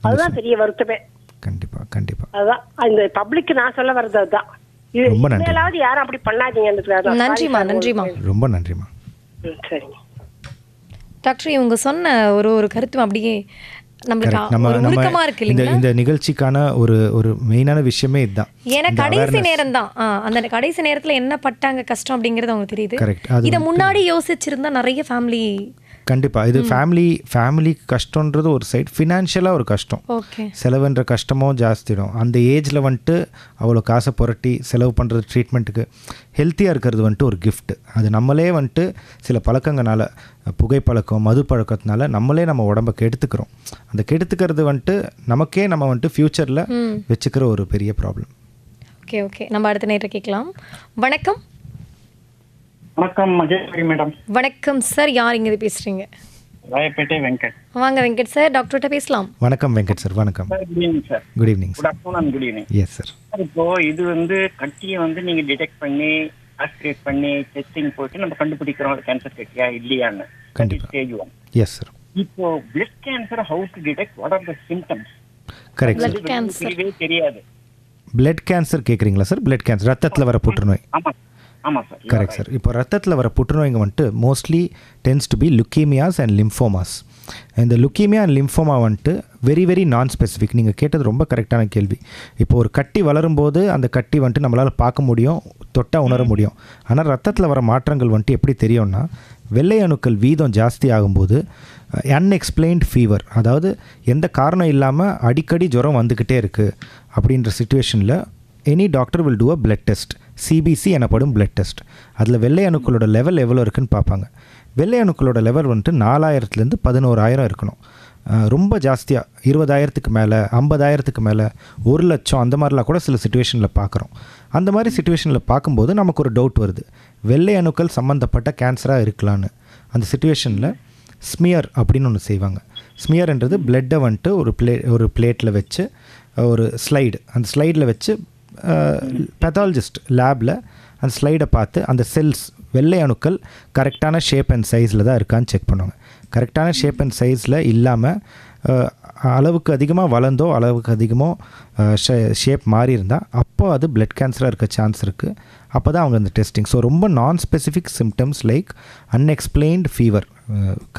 அதுதான் பெரிய வருத்தமே. கண்டிப்பா கண்டிப்பா. அதுதான் இந்த பப்ளிக் நான் சொல்ல வர்றது அதுதான். ரொம்ப நன்றி. யாரும் அப்படி பண்ணாதீங்க. நன்றிமா, நன்றிமா, ரொம்ப நன்றிமா. சரிங்க டாக்டர், இவங்க சொன்ன ஒரு கருத்து அப்படியே இந்த நிகழ்ச்சிக்கான ஒரு மெயினான விஷயமே இதுதான். ஏன்னா கடைசி நேரம் தான், அந்த கடைசி நேரத்துல என்ன பட்டாங்க கஷ்டம் அப்படிங்கறது அவங்க தெரியுது. இதை முன்னாடி யோசிச்சிருந்தா நிறைய ஃபேமிலி கண்டிப்பாக இது ஃபேமிலி கஷ்டன்றது ஒரு சைடு, ஃபினான்ஷியலாக ஒரு கஷ்டம், செலவுன்ற கஷ்டமும் ஜாஸ்திடும். அந்த ஏஜில் வந்துட்டு அவ்வளோ காசை புரட்டி செலவு பண்ணுறது ட்ரீட்மெண்ட்டுக்கு, ஹெல்த்தியாக இருக்கிறது வந்துட்டு ஒரு கிஃப்ட். அது நம்மளே வந்துட்டு சில பழக்கங்களால், புகைப்பழக்கம், மது பழக்கத்தினால நம்மளே நம்ம உடம்பை கெடுத்துக்கிறோம். அந்த கெடுத்துக்கிறது வந்துட்டு நமக்கே நம்ம வந்துட்டு ஃப்யூச்சரில் வச்சுக்கிற ஒரு பெரிய ப்ராப்ளம். ஓகே, நம்ம அடுத்த நேரம் கேட்கலாம். வணக்கம். வணக்கம் மகேஸ்வரி மேடம். வணக்கம் சார், யார் இங்க பேசுறீங்க? ராயப்பேட்டை வெங்கட். வாங்க வெங்கட் சார், டாக்டர்கிட்ட பேசலாம். வணக்கம் வெங்கட் சார். வணக்கம். Good evening sir. Good evening. Good afternoon and good evening. S sir. இப்போ இது வந்து கட்டியை வந்து நீங்க டிடெக்ட் பண்ணி ஆஸ்பிரேட் பண்ணி டெஸ்டிங் போட்டு நம்ம கண்டுபிடிக்கிறோம் கேன்சர் கட்டியா இல்லையான்னு. கண்டிப்பா. ஸ்டேஜ் 1. Yes sir. இப்போ blood cancer how to detect, what are the symptoms? Correct sir. Blood cancer தெரியாது. பிளட் கேன்சர் கேட்குறீங்களா சார்? பிளட் கேன்சர் ரத்தத்தில் வர புற்றுநோய். ஆமாம் சார். Correct sir. இப்போ ரத்தத்தில் வர புற்றுநோய்ங்க வந்துட்டு mostly tends to be leukaemias and lymphomas. இந்த லுக்கீமியா அண்ட் லிம்ஃபோமா வந்துட்டு வெரி வெரி நான் ஸ்பெசிஃபிக். நீங்கள் கேட்டது ரொம்ப கரெக்டான கேள்வி. இப்போ ஒரு கட்டி வளரும்போது அந்த கட்டி வந்துட்டு நம்மளால் பார்க்க முடியும், தொட்டால் உணர முடியும். ஆனால் ரத்தத்தில் வர மாற்றங்கள் வந்துட்டு எப்படி தெரியும்னா, வெள்ளை அணுக்கள் வீதம் ஜாஸ்தி ஆகும்போது அன்எக்ஸ்பிளைன்ட் ஃபீவர், அதாவது எந்த காரணம் இல்லாமல் அடிக்கடி ஜுரம் வந்துக்கிட்டே இருக்குது அப்படின்ற சிச்சுவேஷனில் any doctor will do a blood test, CBC எனப்படும் பிளட் டெஸ்ட். அதில் வெள்ளை அணுக்களோட லெவல் எவ்வளோ இருக்குன்னு பார்ப்பாங்க. வெள்ளை அணுக்களோட லெவல் வந்துட்டு 4000லேருந்து 11000 இருக்கணும். ரொம்ப ஜாஸ்தியாக 20,000க்கு மேலே, 50,000க்கு மேலே, 1,00,000 அந்த மாதிரிலாம் கூட சில சுச்சுவேஷனில் பார்க்குறோம். அந்த மாதிரி சுச்சுவேஷனில் பார்க்கும்போது நமக்கு ஒரு டவுட் வருது, வெள்ளை அணுக்கள் சம்மந்தப்பட்ட கேன்சராக இருக்கலான்னு. அந்த சுச்சுவேஷனில் ஸ்மியர் அப்படின்னு ஒன்று செய்வாங்க. ஸ்மியர்ன்றது பிளட்டை வந்துட்டு ஒரு பிளேட்டில் வச்சு ஒரு ஸ்லைடு, அந்த ஸ்லைடில் வச்சு பேத்தாலஜிஸ்ட் லேபில் அந்த ஸ்லைடை பார்த்து அந்த செல்ஸ் வெள்ளை அணுக்கள் கரெக்டான ஷேப் அண்ட் சைஸில் தான் இருக்கான்னு செக் பண்ணுவாங்க. கரெக்டான ஷேப் அண்ட் சைஸில் இல்லாமல் அளவுக்கு அதிகமாக வளர்ந்தோ அளவுக்கு அதிகமாக ஷேப் மாறி இருந்தால் அப்போ அது பிளட் கேன்சராக இருக்க சான்ஸ் இருக்குது. அப்போ தான் அவங்க அந்த டெஸ்டிங். ஸோ ரொம்ப நான் specific symptoms like unexplained fever,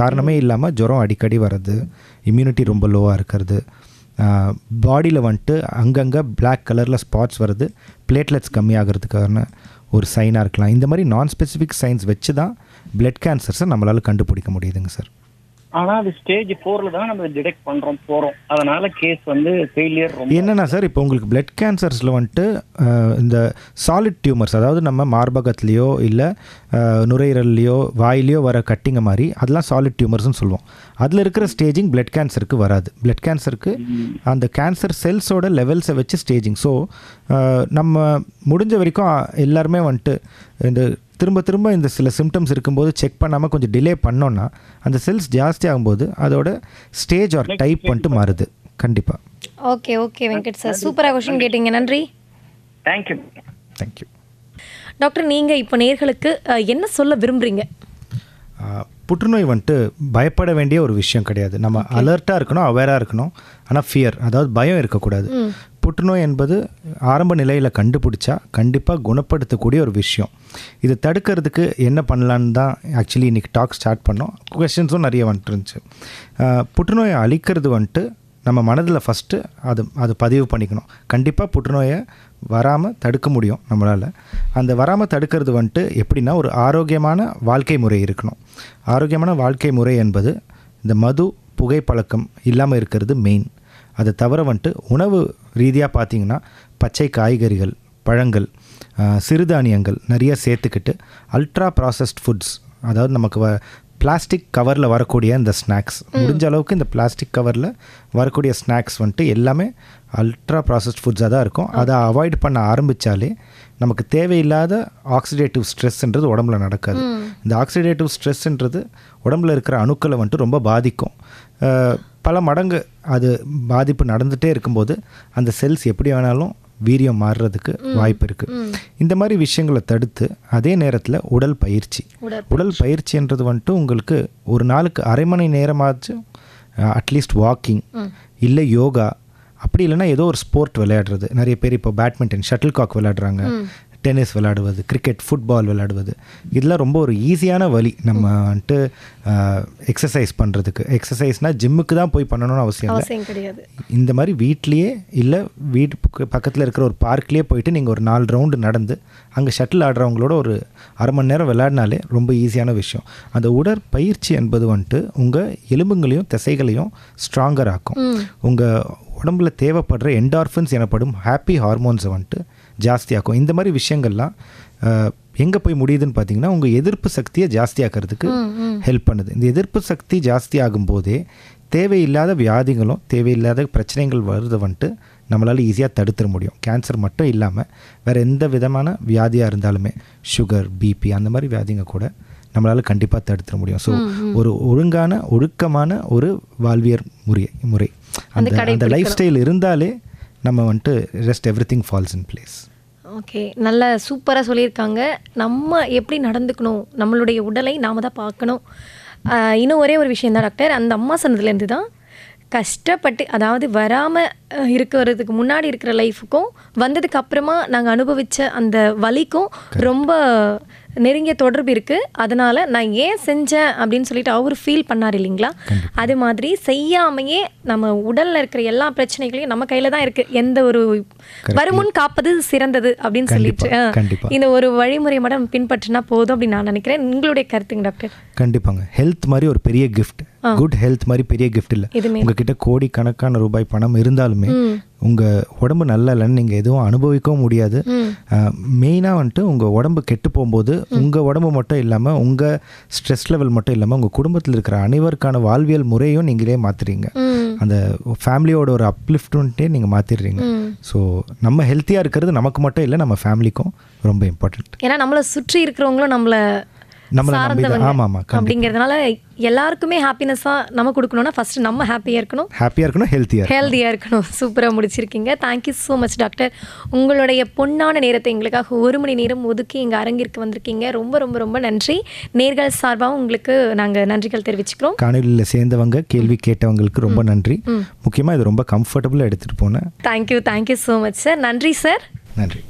காரணமே இல்லாமல் ஜுரம் அடிக்கடி வர்றது, இம்யூனிட்டி ரொம்ப லோவாக இருக்கிறது, பாடியில் வந்துட்டு அங்கங்கே பிளாக் கலரில் ஸ்பாட்ஸ் வருது, பிளேட்லெட்ஸ் கம்மியாகிறதுக்கான ஒரு சைனாக இருக்கலாம். இந்த மாதிரி நான் ஸ்பெசிஃபிக் சைன்ஸ் வச்சு தான் பிளட் கேன்சர்ஸை நம்மளால் கண்டுபிடிக்க முடியுதுங்க சார். ஆனால் அது ஸ்டேஜ் 4ல் தான் நம்ம டிடெக்ட் போகிறோம். அதனால் கேஸ் வந்து ஃபெயிலியர். என்னென்னா சார், இப்போ உங்களுக்கு பிளட் கேன்சர்ஸில் வந்துட்டு இந்த சாலிட் டியூமர்ஸ், அதாவது நம்ம மார்பகத்துலேயோ இல்லை நுரையீரல்லையோ வாயிலையோ வர கட்டிங்க மாதிரி அதெல்லாம் சாலிட் டியூமர்ஸ்னு சொல்லுவோம். அதில் இருக்கிற ஸ்டேஜிங் பிளட் கேன்சருக்கு வராது. பிளட் கேன்சருக்கு அந்த கேன்சர் செல்ஸோட லெவல்ஸை வச்சு ஸ்டேஜிங். ஸோ நம்ம முடிஞ்ச வரைக்கும் எல்லாருமே வந்துட்டு இந்த திரும்ப இந்த சில சிம்டம்ஸ் இருக்கும்போது செக் பண்ணாமல் கொஞ்சம் டிலே பண்ணோன்னா அந்த செல்ஸ் ஜாஸ்தி ஆகும்போது அதோட ஸ்டேஜ் ஆர் டைப் வந்துட்டு மாறுது. கண்டிப்பாக. ஓகே ஓகே வெங்கட் சார், சூப்பராக கொஷின் கேட்டீங்க. நன்றி. தேங்க்யூ. தேங்க்யூ டாக்டர், நீங்கள் இப்போ நேர்களுக்கு என்ன சொல்ல விரும்புகிறீங்க? புற்றுநோய் வந்துட்டு பயப்பட வேண்டிய ஒரு விஷயம் கிடையாது. நம்ம அலர்ட்டாக இருக்கணும், அவேராக இருக்கணும். ஆனால் ஃபியர், அதாவது பயம் இருக்கக்கூடாது. புற்றுநோய் என்பது ஆரம்ப நிலையில் கண்டுபிடிச்சா கண்டிப்பாக குணப்படுத்தக்கூடிய ஒரு விஷயம். இதை தடுக்கிறதுக்கு என்ன பண்ணலான்னு தான் ஆக்சுவலி இன்றைக்கி டாக் ஸ்டார்ட் பண்ணோம். கொஷின்ஸும் நிறைய வந்துட்டு இருந்துச்சு. புற்றுநோயை அழிக்கிறது வந்துட்டு நம்ம மனதில் ஃபஸ்ட்டு அது பதிவு பண்ணிக்கணும். கண்டிப்பாக புற்றுநோயை வராமல் தடுக்க முடியும் நம்மளால். அந்த வராமல் தடுக்கிறது வந்துட்டு எப்படின்னா ஒரு ஆரோக்கியமான வாழ்க்கை முறை இருக்கணும். ஆரோக்கியமான வாழ்க்கை முறை என்பது இந்த மது புகைப்பழக்கம் இல்லாமல் இருக்கிறது மெயின். அதை தவிர வந்துட்டு உணவு ரீதியாக பார்த்திங்கன்னா பச்சை காய்கறிகள், பழங்கள், சிறுதானியங்கள் நிறைய சேர்த்துக்கிட்டு அல்ட்ரா ப்ராசஸ்ட் ஃபுட்ஸ், அதாவது நமக்கு பிளாஸ்டிக் கவரில் வரக்கூடிய இந்த ஸ்நாக்ஸ், முடிஞ்ச அளவுக்கு இந்த பிளாஸ்டிக் கவரில் வரக்கூடிய ஸ்நாக்ஸ் வந்துட்டு எல்லாமே அல்ட்ரா ப்ராசஸ்ட் ஃபுட்ஸாக தான் இருக்கும். அதை அவாய்ட் பண்ண ஆரம்பித்தாலே நமக்கு தேவையில்லாத ஆக்சிடேட்டிவ் ஸ்ட்ரெஸ்ன்றது உடம்புல நடக்காது. இந்த ஆக்சிடேட்டிவ் ஸ்ட்ரெஸ்ன்றது உடம்புல இருக்கிற அணுக்களை வந்துட்டு ரொம்ப பாதிக்கும். பல மடங்கு அது பாதிப்பு நடந்துகிட்டே இருக்கும்போது அந்த செல்ஸ் எப்படி வேணாலும் வீரியம் மாறுறதுக்கு வாய்ப்பு இருக்குது. இந்த மாதிரி விஷயங்களை தடுத்து அதே நேரத்தில் உடல் பயிற்சின்றது வந்துட்டு உங்களுக்கு ஒரு நாளுக்கு அரை மணி நேரமாச்சும் அட்லீஸ்ட் வாக்கிங் இல்லை யோகா, அப்படி இல்லைன்னா ஏதோ ஒரு ஸ்போர்ட் விளையாடுறது. நிறைய பேர் இப்போ பேட்மிண்டன், ஷட்டில் காக் விளையாடுறாங்க, டென்னிஸ் விளையாடுவது, கிரிக்கெட், ஃபுட்பால் விளையாடுவது. இதெல்லாம் ரொம்ப ஒரு ஈஸியான வழி நம்ம வந்துட்டு எக்ஸசைஸ் பண்ணுறதுக்கு. எக்ஸசைஸ்னால் ஜிம்முக்கு தான் போய் பண்ணணும்னு அவசியம் கிடையாது. இந்த மாதிரி வீட்லேயே இல்லை வீட்டு பக்கத்தில் இருக்கிற ஒரு பார்க்லேயே போயிட்டு நீங்கள் ஒரு 4 ரவுண்டு நடந்து அங்கே ஷட்டில் ஆடுறவங்களோட ஒரு அரை மணி நேரம் விளையாடினாலே ரொம்ப ஈஸியான விஷயம். அந்த உடற்பயிற்சி என்பது வந்துட்டு உங்கள் எலும்புங்களையும் தசைகளையும் ஸ்ட்ராங்கர் ஆக்கும். உங்கள் உடம்புல தேவைப்படுற என்டார்ஃபின்ஸ் எனப்படும் ஹாப்பி ஹார்மோன்ஸை வந்துட்டு ஜாஸ்தியாக்கும். இந்த மாதிரி விஷயங்கள்லாம் எங்கே போய் முடியுதுன்னு பார்த்தீங்கன்னா உங்கள் எதிர்ப்பு சக்தியை ஜாஸ்தியாக்கிறதுக்கு ஹெல்ப் பண்ணுது. இந்த எதிர்ப்பு சக்தி ஜாஸ்தி ஆகும்போதே தேவையில்லாத வியாதிகளும் தேவையில்லாத பிரச்சனைகள் வருது வந்துட்டு நம்மளால் ஈஸியாக தடுத்துட முடியும். கேன்சர் மட்டும் இல்லாமல் வேறு எந்த விதமான வியாதியாக இருந்தாலுமே, சுகர், பிபி அந்த மாதிரி வியாதிங்க கூட நம்மளால் கண்டிப்பாக தடுத்துட முடியும். ஸோ ஒரு ஒழுக்கமான ஒரு வாழ்வியல் முறை அந்த லைஃப் ஸ்டைல் இருந்தாலே நம்ம வந்துட்டு rest everything falls in place. Okay, நல்ல சூப்பராக சொல்லியிருக்காங்க. நம்ம எப்படி நடந்துக்கணும், நம்மளுடைய உடலை நாம் தான் பார்க்கணும். இன்னும் ஒரே ஒரு விஷயம் தான் டாக்டர், அந்த அம்மா சொன்னதுலேருந்து தான் கஷ்டப்பட்டு, அதாவது வராமல் இருக்கிறதுக்கு முன்னாடி இருக்கிற லைஃபுக்கும் வந்ததுக்கு அப்புறமா நாங்கள் அனுபவித்த அந்த வலிக்கும் ரொம்ப நெருங்கிய தொடர்பு இருக்குது. அதனால் நான் ஏன் செஞ்சேன் அப்படின்னு சொல்லிட்டு அவர் ஃபீல் பண்ணார் இல்லைங்களா? அது மாதிரி செய்யாமையே நம்ம உடலில் இருக்கிற எல்லா பிரச்சனைகளையும் நம்ம கையில் தான் இருக்குது. எந்த ஒரு வருமுன் காப்பது சிறந்தது அப்படின்னு சொல்லிட்டு இந்த ஒரு வழிமுறை மட்டும் பின்பற்றினா போதும் அப்படின்னு நான் நினைக்கிறேன். உங்களுடைய கருத்துங்க டாக்டர்? கண்டிப்பாங்க. ஹெல்த் மாதிரி ஒரு பெரிய கிஃப்ட், குட் ஹெல்த் மாதிரி பெரிய கிஃப்ட் இல்லை. உங்ககிட்ட கோடிக்கணக்கான ரூபாய் பணம் இருந்தாலுமே உங்கள் உடம்பு நல்லா இல்லைன்னு நீங்கள் எதுவும் அனுபவிக்கவும் முடியாது. மெயினாக வந்துட்டு உங்கள் உடம்பு கெட்டு போகும்போது உங்கள் உடம்பு மட்டும் இல்லாமல் உங்கள் ஸ்ட்ரெஸ் லெவல் மட்டும் இல்லாமல் உங்கள் குடும்பத்தில் இருக்கிற அனைவருக்கான வாழ்வியல் முறையும் நீங்களே மாற்றுறீங்க. அந்த ஃபேமிலியோட ஒரு அப்லிஃப்ட்மெண்ட்டே நீங்கள் மாற்றிடுறீங்க. ஸோ நம்ம ஹெல்த்தியாக இருக்கிறது நமக்கு மட்டும் இல்லை, நம்ம ஃபேமிலிக்கும் ரொம்ப இம்பார்ட்டன்ட். ஏன்னா நம்மளை சுற்றி இருக்கிறவங்களும் நம்மளை அப்படிங்கிறதுனால எல்லாருக்குமே ஹாப்பினஸாக நம்ம கொடுக்கணும்னா ஃபர்ஸ்ட் நம்ம ஹாப்பியாக இருக்கணும், ஹெல்த்தியாக இருக்கணும். சூப்பராக முடிச்சிருக்கீங்க. Thank you so much doctor. உங்களுடைய பொன்னான நேரத்தை எங்களுக்காக 1 மணி நேரம் ஒதுக்கி எங்கள் அரங்கிற்கு வந்திருக்கீங்க. ரொம்ப ரொம்ப ரொம்ப நன்றி. நேர்கள் சார்பாகவும் உங்களுக்கு நாங்கள் நன்றிகள் தெரிவிச்சுக்கிறோம். காணொலியில் சேர்ந்தவங்க, கேள்வி கேட்டவங்களுக்கு ரொம்ப நன்றி. முக்கியமாக இது ரொம்ப கம்ஃபர்டபுளாக எடுத்துகிட்டு போனேன். Thank you so much sir. நன்றி சார். நன்றி.